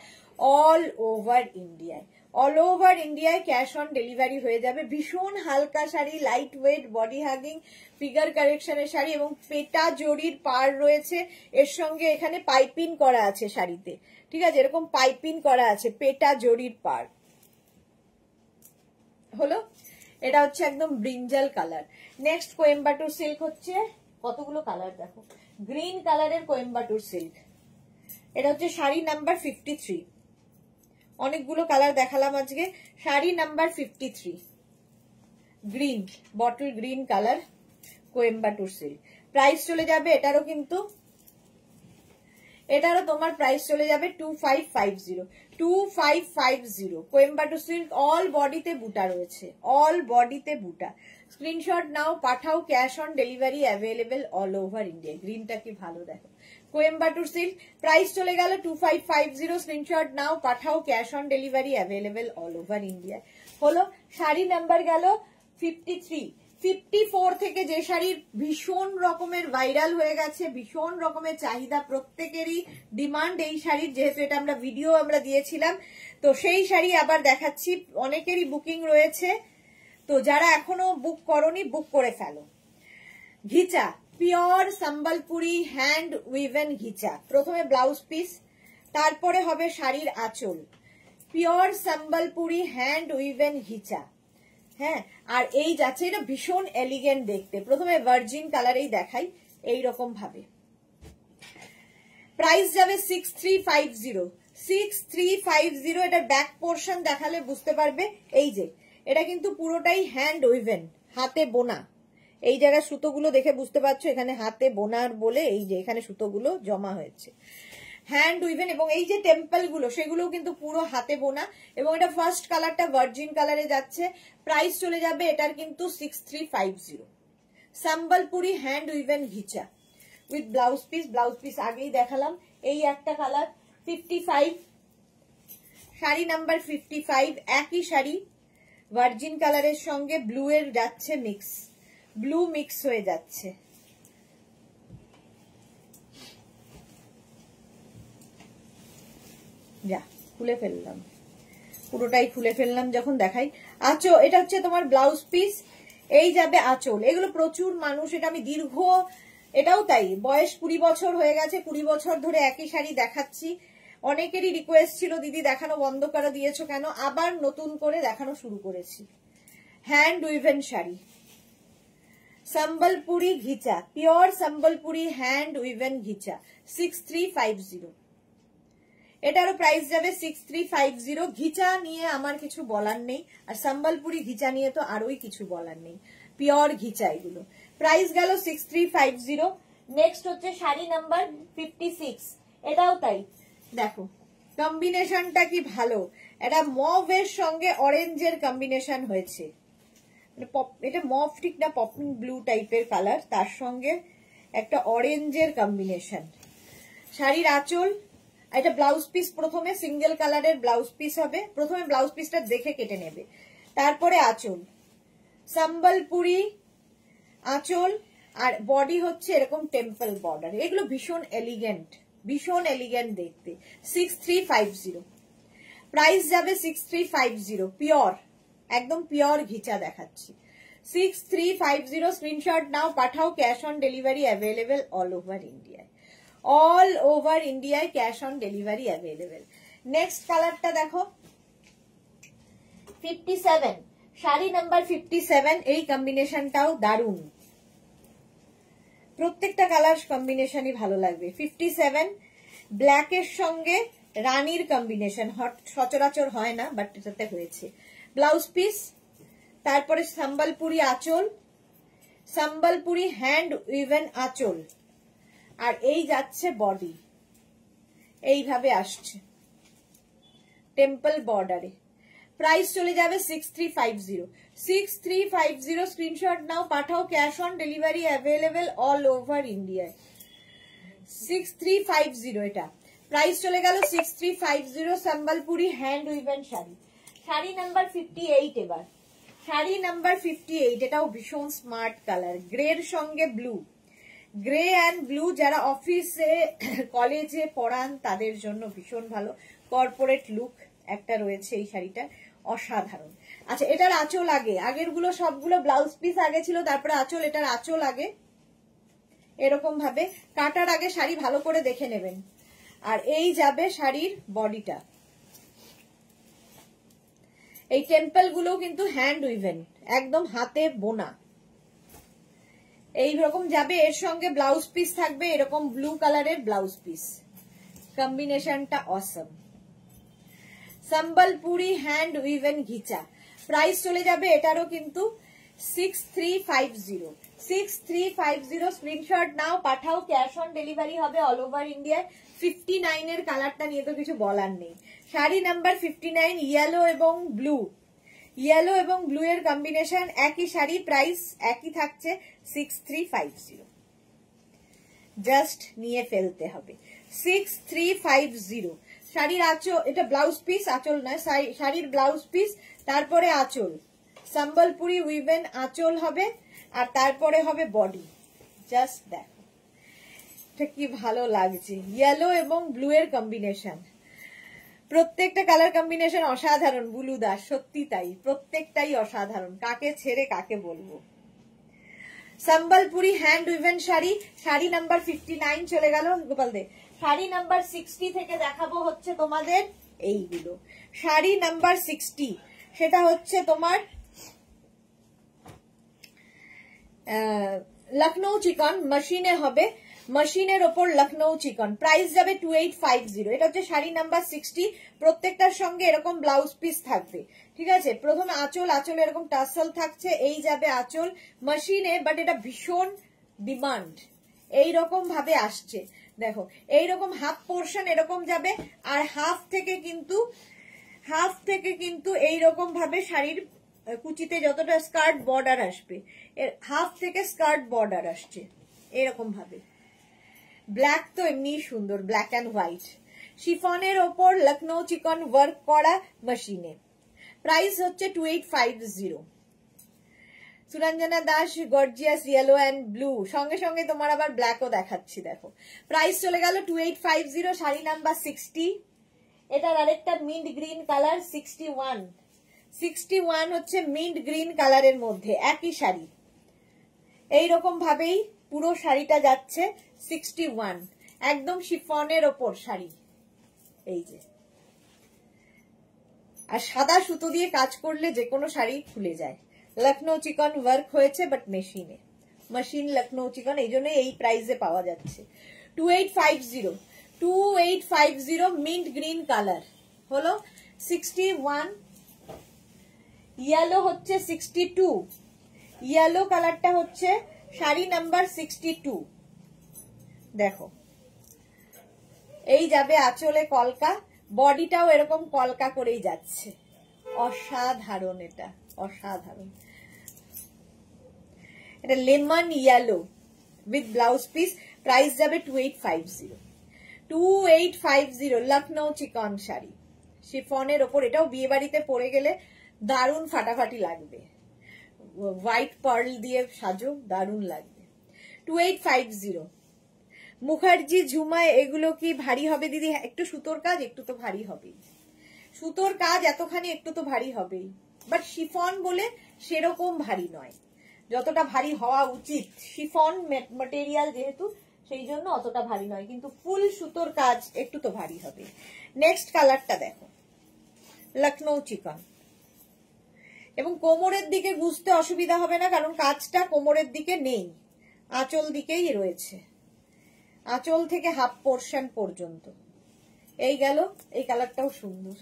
all over ইন্ডিয়ায়। অল ওভার ইন্ডিয়ায় ক্যাশ অন ডেলিভারি হয়ে যাবে। ভীষণ হালকা sari, light weight, body hugging, figure কারেকশনের শাড়ি এবং পেটা জরির পাড় রয়েছে। এর সঙ্গে এখানে পাইপিং করা আছে শাড়িতে, ঠিক আছে, এরকম পাইপিং করা আছে, পেটা জরির পাড় হলো। এটা হচ্ছে একদম brinjal colour. Next Coimbatore silk হচ্ছে, কতগুলো কালার দেখো, গ্রিন কালারের কোয়েম্বাটুর সিল্ক। এটা হচ্ছে শাড়ি নাম্বার 53, অনেকগুলো কালার দেখালাম আজকে। Sari number 53 green, bottle green colour Coimbatore silk. Price চলে যাবে এটারও, কিন্তু এটারও তোমার প্রাইস চলে যাবে 2550 কোয়েম্বাটুর সিল্ক। অল বডিতে বুটা রয়েছে, অল বডিতে বুটা। স্ক্রিনশট নাও, পাঠাও, cash on delivery available all over India. গ্রিনটা কি ভালো দেখো, কোয়েম্বাটুর সিল্ক। প্রাইস চলে গেল 2550। স্ক্রিনশট নাও, পাঠাও, cash on delivery available all over India. হলো শাড়ি নাম্বার গেল 53। 54 থেকে যে শাড়ির ভীষণ রকমের ভাইরাল হয়ে গেছে, ভীষণ রকমের চাহিদা, প্রত্যেকেরই ডিমান্ড এই শাড়ির, যেহেতু এটা আমরা ভিডিও দিয়েছিলাম, তো সেই শাড়ি আবার দেখাচ্ছি। অনেকেরই বুকিং রয়েছে, তো যারা এখনো বুক করনি বুক করে ফেলো। ঘিচা, পিওর সম্বলপুরি হ্যান্ড উইভেন ঘিচা। প্রথমে ব্লাউজ পিস, তারপরে হবে শাড়ির আঁচল। পিওর সম্বলপুরি হ্যান্ড উইভেন ঘিচা, হ্যাঁ। আর এই যাচ্ছে, এটা ভীষণ এলিগেন্ট দেখতে। প্রথমে ভার্জিন কালারেই দেখাই, এইরকম ভাবে। প্রাইস যাবে 6350। 6350। এটার ব্যাক পোর্শন দেখালে বুঝতে পারবে। এই যে এটা কিন্তু পুরোটাই হ্যান্ড উইভেন, হাতে বোনা। এই জায়গায় সুতোগুলো দেখে বুঝতে পারছো, এখানে হাতে বোনার বলে এই যে এখানে সুতোগুলো জমা হয়েছে, হ্যান্ড উইভেন। এবং এই যে টেম্পল গুলো, সেগুলো কিন্তু পুরো হাতে বোনা। এবং এটা ফার্স্ট কালারটা ভার্জিন কালারে যাচ্ছে। প্রাইস চলে যাবে এটার কিন্তু 6350। Sambalpuri hand woven ghicha with blouse piece. Blouse piece আগেই দেখালাম। এই একটা কালার 55, শাড়ি নাম্বার 55। একই শাড়ি, ভার্জিন কালারের সঙ্গে ব্লু এর যাচ্ছে মিক্স, ব্লু মিক্স হয়ে যাচ্ছে। যা খুলে ফেললাম, পুরোটাই খুলে ফেললাম যখন দেখাই। আঁচল, এটা হচ্ছে তোমার ব্লাউজ পিস, এই যাবে আঁচল। এগুলো প্রচুর মানুষ, এটা আমি দীর্ঘ, এটাও তাই, বয়স 20 বছর হয়ে গেছে, 20 বছর ধরে একই শাড়ি দেখাচ্ছি। অনেকেরই রিকোয়েস্ট ছিল, দিদি দেখানো বন্ধ করে দিয়েছো কেন? আবার নতুন করে দেখানো শুরু করেছি। Hand woven sari, Sambalpuri ghicha, pure Sambalpuri hand woven ghicha 6350। এটারও প্রাইস যাবে 6350। ঘিচা নিয়ে আমার কিছু বলার নেই, আর সম্বলপুরি ঘিচা নিয়ে তো আরোই কিছু বলার নেই, পিওর ঘিচা এগুলো। প্রাইস গেল 6350। নেক্সট হচ্ছে শাড়ি নাম্বার 56। এটাও তাই, দেখো কম্বিনেশনটা কি ভালো। এটা মভের সঙ্গে অরেঞ্জের কম্বিনেশন হয়েছে, এটা মভ ঠিক না, পপিং ব্লু টাইপের কালার, তার সঙ্গে একটা অরেঞ্জের কম্বিনেশন। শাড়ির আঁচল, এটা ব্লাউজ পিস। প্রথমে সিঙ্গেল কালারের ব্লাউজ পিস হবে, প্রথমে ব্লাউজ পিসটা দেখে কেটে নেবে, তারপরে আঁচল, সম্বলপুরি আঁচল, আর বডি হচ্ছে এরকম টেম্পল বর্ডার। এগুলো ভীষণ এলিগেন্ট, ভীষণ এলিগেন্ট দেখতে। 6350। প্রাইস যাবে 6350। পিওর, একদম পিওর ঘিচা দেখাচ্ছি। 6350 স্ক্রিনশট নাও, পাঠাও। Cash on delivery available all over ইন্ডিয়ায়, অল ওভার ইন্ডিয়ায় cash on delivery available. Next কালারটা দেখো 57, শাড়ি নাম্বার 57। এই কম্বিনেশনটাও দারুণ, প্রত্যেকটা কালার কম্বিনেশনই ভালো লাগবে। 57 ব্ল্যাকের সঙ্গে রানীর কম্বিনেশন, সচরাচর হয় না বাট এটাতে হয়েছে। ব্লাউজ পিস, তারপরে সম্বলপুরি আঁচল, সম্বলপুরি হ্যান্ড উইভেন আঁচল, আর এই যাচ্ছে বডি, এইভাবে আসছে টেম্পল বর্ডারে। প্রাইস চলে যাবে 6350। 6350 স্ক্রিনশট নাও, পাঠাও। Cash on delivery available all over ইন্ডিয়ায়। 6350 এটা প্রাইস চলে গেল 6350। Sambalpuri hand woven sari, sari number 58। এবার শাড়ি নাম্বার 58, এটাও ভীষণ স্মার্ট কালার, গ্রের সঙ্গে ব্লু, গ্রে অ্যান্ড ব্লু। যারা অফিসে কলেজে পড়ান তাদের জন্য ভীষণ ভালো, কর্পোরেট লুক একটা রয়েছে এই শাড়িটা, অসাধারণ। আচ্ছা, এটার আঁচল আগে, আগের গুলো সবগুলো ব্লাউজ পিস আগে ছিল, তারপরে আঁচল, এটার আঁচল আগে। এরকম ভাবে কাটার আগে শাড়ি ভালো করে দেখে নেবেন। আর এই যাবে শাড়ির বডিটা, এই টেম্পল গুলো কিন্তু হ্যান্ড উইভেন, একদম হাতে বোনা, এইরকম যাবে। এর সঙ্গে ব্লাউজ পিস থাকবে এরকম ব্লু কালারের ব্লাউজ পিস, কম্বিনেশনটা অসম। সম্বলপুরি হ্যান্ড উইভেন ঘিচা, প্রাইস চলে যাবে এটারও কিন্তু 6350। 6350 স্ক্রিনশট নাও, পাঠাও। ক্যাশ অন ডেলিভারি হবে অল ওভার ইন্ডিয়ায়। 59 এর কালারটা নিয়ে তো কিছু বলার নেই। শাড়ি নাম্বার 59, ইয়েলো এবং ব্লু, ইয়েলো এবং ব্লু এর কম্বিনেশন, একই শাড়ি, প্রাইস একই থাকছে 6350। জাস্ট নিয়ে ফেলতে হবে 6350। শাড়ির আঁচল, এটা ব্লাউজ পিস, আঁচল নয়, শাড়ির ব্লাউজ পিস, তারপরে আঁচল, সম্বলপুরি উইভেন আঁচল হবে, আর তারপরে হবে বডি। জাস্ট দেখো এটা কি ভালো লাগছে, ইয়েলো এবং ব্লু এর কম্বিনেশন, প্রত্যেকটা কালার কম্বিনেশন অসাধারণ। বুলু দাস, সত্যি তাই, প্রত্যেকটাই অসাধারণ, কাকে ছেড়ে কাকে বলবো। Sambalpuri hand woven sari, sari number 59 চলে গেল গোপাল দে। শাড়ি নাম্বার 60 থেকে দেখাবো হচ্ছে তোমাদের এইগুলো। শাড়ি নাম্বার 60, সেটা হচ্ছে তোমার লখনৌ চিকন, মেশিনে হবে, মেশিনের ওপর লখনৌ চিকন, প্রাইস যাবে 2850। এটা হচ্ছে শাড়ি নাম্বার 60, প্রত্যেকটার সঙ্গে এরকম ব্লাউজ পিস থাকবে, ঠিক আছে। প্রথমে আঁচল, আঁচল এরকম টাসল থাকছে, এই যাবে আঁচল মেশিনে, বাট এটা ভীষণ ডিমান্ড, এইরকম ভাবে আসছে দেখো, এইরকম হাফ পোর্শন এরকম যাবে, আর হাফ থেকে কিন্তু এইরকম ভাবে শাড়ির কুচিতে যতটা স্কার্ট বর্ডার আসবে, এর হাফ থেকে স্কার্ট বর্ডার আসছে এরকম ভাবে। ব্ল্যাক তো এমনি সুন্দর, ব্ল্যাক অ্যান্ড হোয়াইট, শিফনের ওপর লখনৌ চিকন ওয়ার্ক করা মেশিনে, প্রাইস হচ্ছে 2850। Suranjana Das, gorgeous yellow and blue, সঙ্গে সঙ্গে তোমার আবার ব্ল্যাকও দেখাচ্ছি দেখো, প্রাইস চলে গেল 2850। শাড়ি নাম্বার 60, এটার আরেকটা মিন্ট গ্রিন কালার, 61 হচ্ছে মিন্ট গ্রিন কালারের মধ্যে একই শাড়ি, এইরকম ভাবেই পুরো শাড়িটা যাচ্ছে 61, একদম শিফনের ওপর শাড়ি, এই যে। আর সাদা সুতো দিয়ে কাজ করলে যে কোনো শাড়ি খুলে যায়। লখনৌ চিকন ওয়ার্ক হয়েছে বাট মেশিনে, মেশিন লখনৌ চিকন, এই জন্য এই প্রাইসে পাওয়া যাচ্ছে 2850 মিন্ট গ্রিন কালার হলো 61, ইয়েলো হচ্ছে 62, ইয়েলো কালারটা হচ্ছে শাড়ি নাম্বার 62। দেখো এই যাবে আঁচলে কলকা, বডিটাও এরকম কলকা করেই যাচ্ছে, অসাধারণ, এটা অসাধারণ। এটা lemon yellow with blouse piece, price যাবে 2850 লখনৌ চিকন শাড়ি, শিফনের ওপর, এটাও বিয়ে বাড়িতে পরে গেলে দারুণ ফাটাফাটি লাগবে, হোয়াইট পার্ল দিয়ে সাজো, দারুণ লাগবে। 2850। মুখার্জি ঝুমা, এগুলো কি ভারী হবে দিদি? একটু সুতোর কাজ, একটু তো ভারী হবেই, সুতোর কাজ এতখানি একটু তো ভারী হবেই, বাট শিফন বলে সেরকম ভারী নয়, যতটা ভারী হওয়া উচিত, শিফন ম্যাটেরিয়াল যেহেতু সেই জন্য অতটা ভারী নয়, কিন্তু ফুল সুতোর কাজ একটু তো ভারী হবে। নেক্সট কালারটা দেখো, লখনৌ চিকন, এবং কোমরের দিকে গুছতে অসুবিধা হবে না, কারণ কাজটা কোমরের দিকে নেই, আঁচল দিকেই রয়েছে, আঁচল থেকে হাফ পোর্শন পর্যন্ত। এই গেল, এই কালারটাও সুন্দর,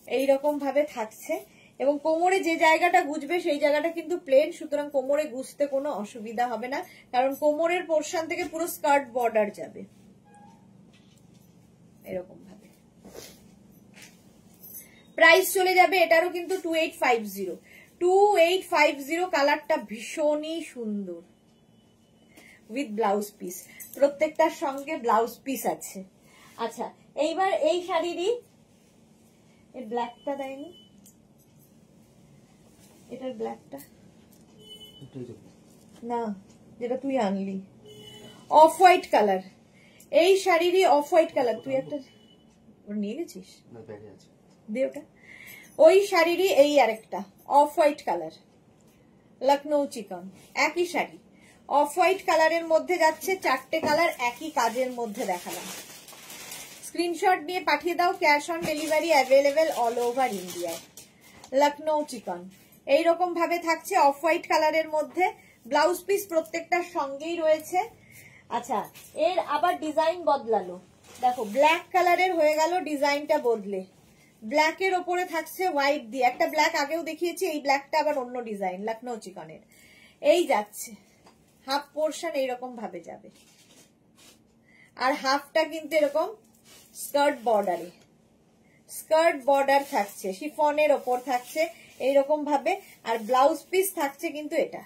এইরকম ভাবে থাকছে, এবং কোমরে যে জায়গাটা গুজবে সেই জায়গাটা কিন্তু প্লেন, সুতরাং কোমরে গুছতে কোনো অসুবিধা হবে না, কারণ কোমরের পোর্শন থেকে পুরো স্কার্ট বর্ডার যাবে এরকম ভাবে। প্রাইস চলে যাবে এটারও কিন্তু 2850। 2850, কালারটা ভীষণই সুন্দর, উইথ ব্লাউজ পিস, প্রত্যেকটার সঙ্গে ব্লাউজ পিস আছে। আচ্ছা, এইবার এই শাড়িরই এই ব্ল্যাকটা দেয়নি, এটার ব্ল্যাকটা না, যেটা তুই আনলি অফ হোয়াইট কালার, এই শাড়িরই অফ হোয়াইট কালার, তুই একটা নিয়ে গেছিস, দে ওটা। ওই শাড়িরই এই আরেকটা অফ হোয়াইট কালার, লখনৌ চিকন, একই শাড়ি, অফ হোয়াইট কালারের মধ্যে যাচ্ছে, 4টে কালার একই কাজের মধ্যে দেখালাম। স্ক্রিনশট নিয়ে পাঠিয়ে দাও, cash on delivery available all over ইন্ডিয়ায়। লখনৌ চিকন এইরকম ভাবে থাকছে, অফ হোয়াইট কালারের মধ্যে, ব্লাউজ পিস প্রত্যেকটার সঙ্গেই রয়েছে। আচ্ছা, এর আবার ডিজাইন বদলালো, দেখো ব্ল্যাক কালারের হয়ে গেল ডিজাইনটা বদলে, ব্ল্যাকের ওপরে থাকছে হোয়াইট দিয়ে, একটা ব্ল্যাক আগেও দেখিয়েছি, এই ব্ল্যাকটা আবার অন্য ডিজাইন লখনৌ চিকনের। এই যাচ্ছে হাফ পোর্শন এইরকম ভাবে যাবে, আর হাফটা কিন্তু এরকম স্কার্ট বর্ডারে, স্কার্ট বর্ডার থাকছে, শিফনের ওপর থাকছে এইরকম ভাবে, আর ব্লাউজ পিস থাকছে কিন্তু এটা।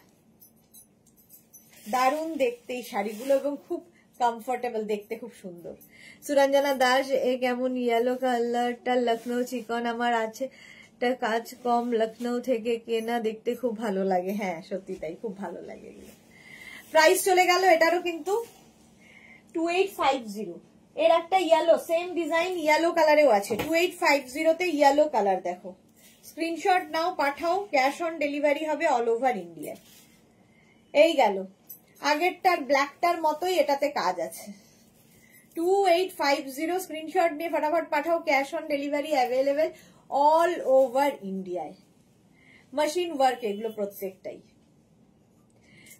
দারুণ দেখতে এই শাড়িগুলো, এবং খুব কমফোর্টেবল, দেখতে খুব সুন্দর। সুরঞ্জনা দাস, এ কেমন ইয়েলো কালারটা, লখনৌ চিকন আমার আছে, কাজ কম, লখনৌ থেকে কেনা, দেখতে খুব ভালো লাগে। হ্যাঁ সত্যি তাই, খুব ভালো লাগে এগুলো। প্রাইস চলে গেল এটারও কিন্তু 2850। এর একটা ইয়েলো, সেম ডিজাইন ইয়েলো কালারেও আছে, 2850-তে ইয়েলো কালার দেখো। স্ক্রিনশট নাও, পাঠাও, ক্যাশ অন ডেলিভারি হবে অল ওভার ইন্ডিয়া। এই গেল, আগেরটার ব্ল্যাকটার মতোই এটাতে কাজ আছে। 2850, স্ক্রিনশট নিয়ে ফটাফট পাঠাও, cash on delivery available all over ইন্ডিয়ায়। মেশিন ওয়ার্ক এগুলো প্রত্যেকটাই।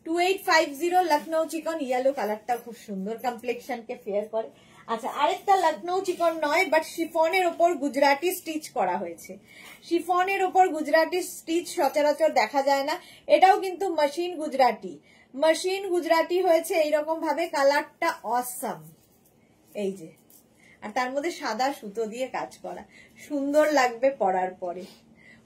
2850 লখনৌ চিকন, ইয়েলো কালারটা খুব সুন্দর, কমপ্লেক্সনকে ফেয়ার করে। আচ্ছা, আরেকটা লখনৌ চিকন নয়, বাট শিফনের ওপর গুজরাটি স্টিচ করা হয়েছে। শিফনের ওপর গুজরাটি স্টিচ সচরাচর দেখা যায় না, এটাও কিন্তু মেশিন গুজরাটি, মেশিন গুজরাটি হয়েছে এইরকম ভাবে, কালারটা অসাম, এই যে, আর তার মধ্যে সাদা সুতো দিয়ে কাজ করা, সুন্দর লাগবে পরার পরে,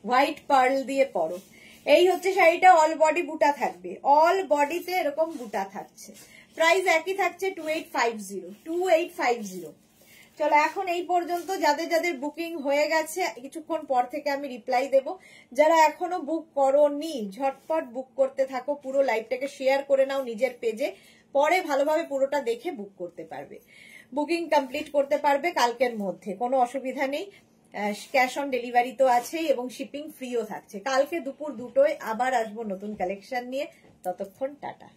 হোয়াইট পার্ল দিয়ে পরো। এই হচ্ছে শাড়িটা, অল বডি বুটা থাকবে, অল বডিতে এরকম বুটা থাকছে। প্রাইস একই থাকছে 2850। চলো এখন এই পর্যন্ত, যাদের যাদের বুকিং হয়ে গেছে কিছুক্ষণ পর থেকে আমি রিপ্লাই দেব। যারা এখনো বুক করোনি ঝটপট বুক করতে থাকো, পুরো লাইভটাকে শেয়ার করে নাও নিজের পেজে, পরে ভালোভাবে পুরোটা দেখে বুক করতে পারবে, বুকিং কমপ্লিট করতে পারবে কালকের মধ্যে, কোনো অসুবিধা নেই। ক্যাশ অন ডেলিভারি তো আছেই, এবং শিপিং ফ্রিও থাকছে। কালকে দুপুর 2টোয় আবার আসবো নতুন কালেকশন নিয়ে, ততক্ষণ টাটা।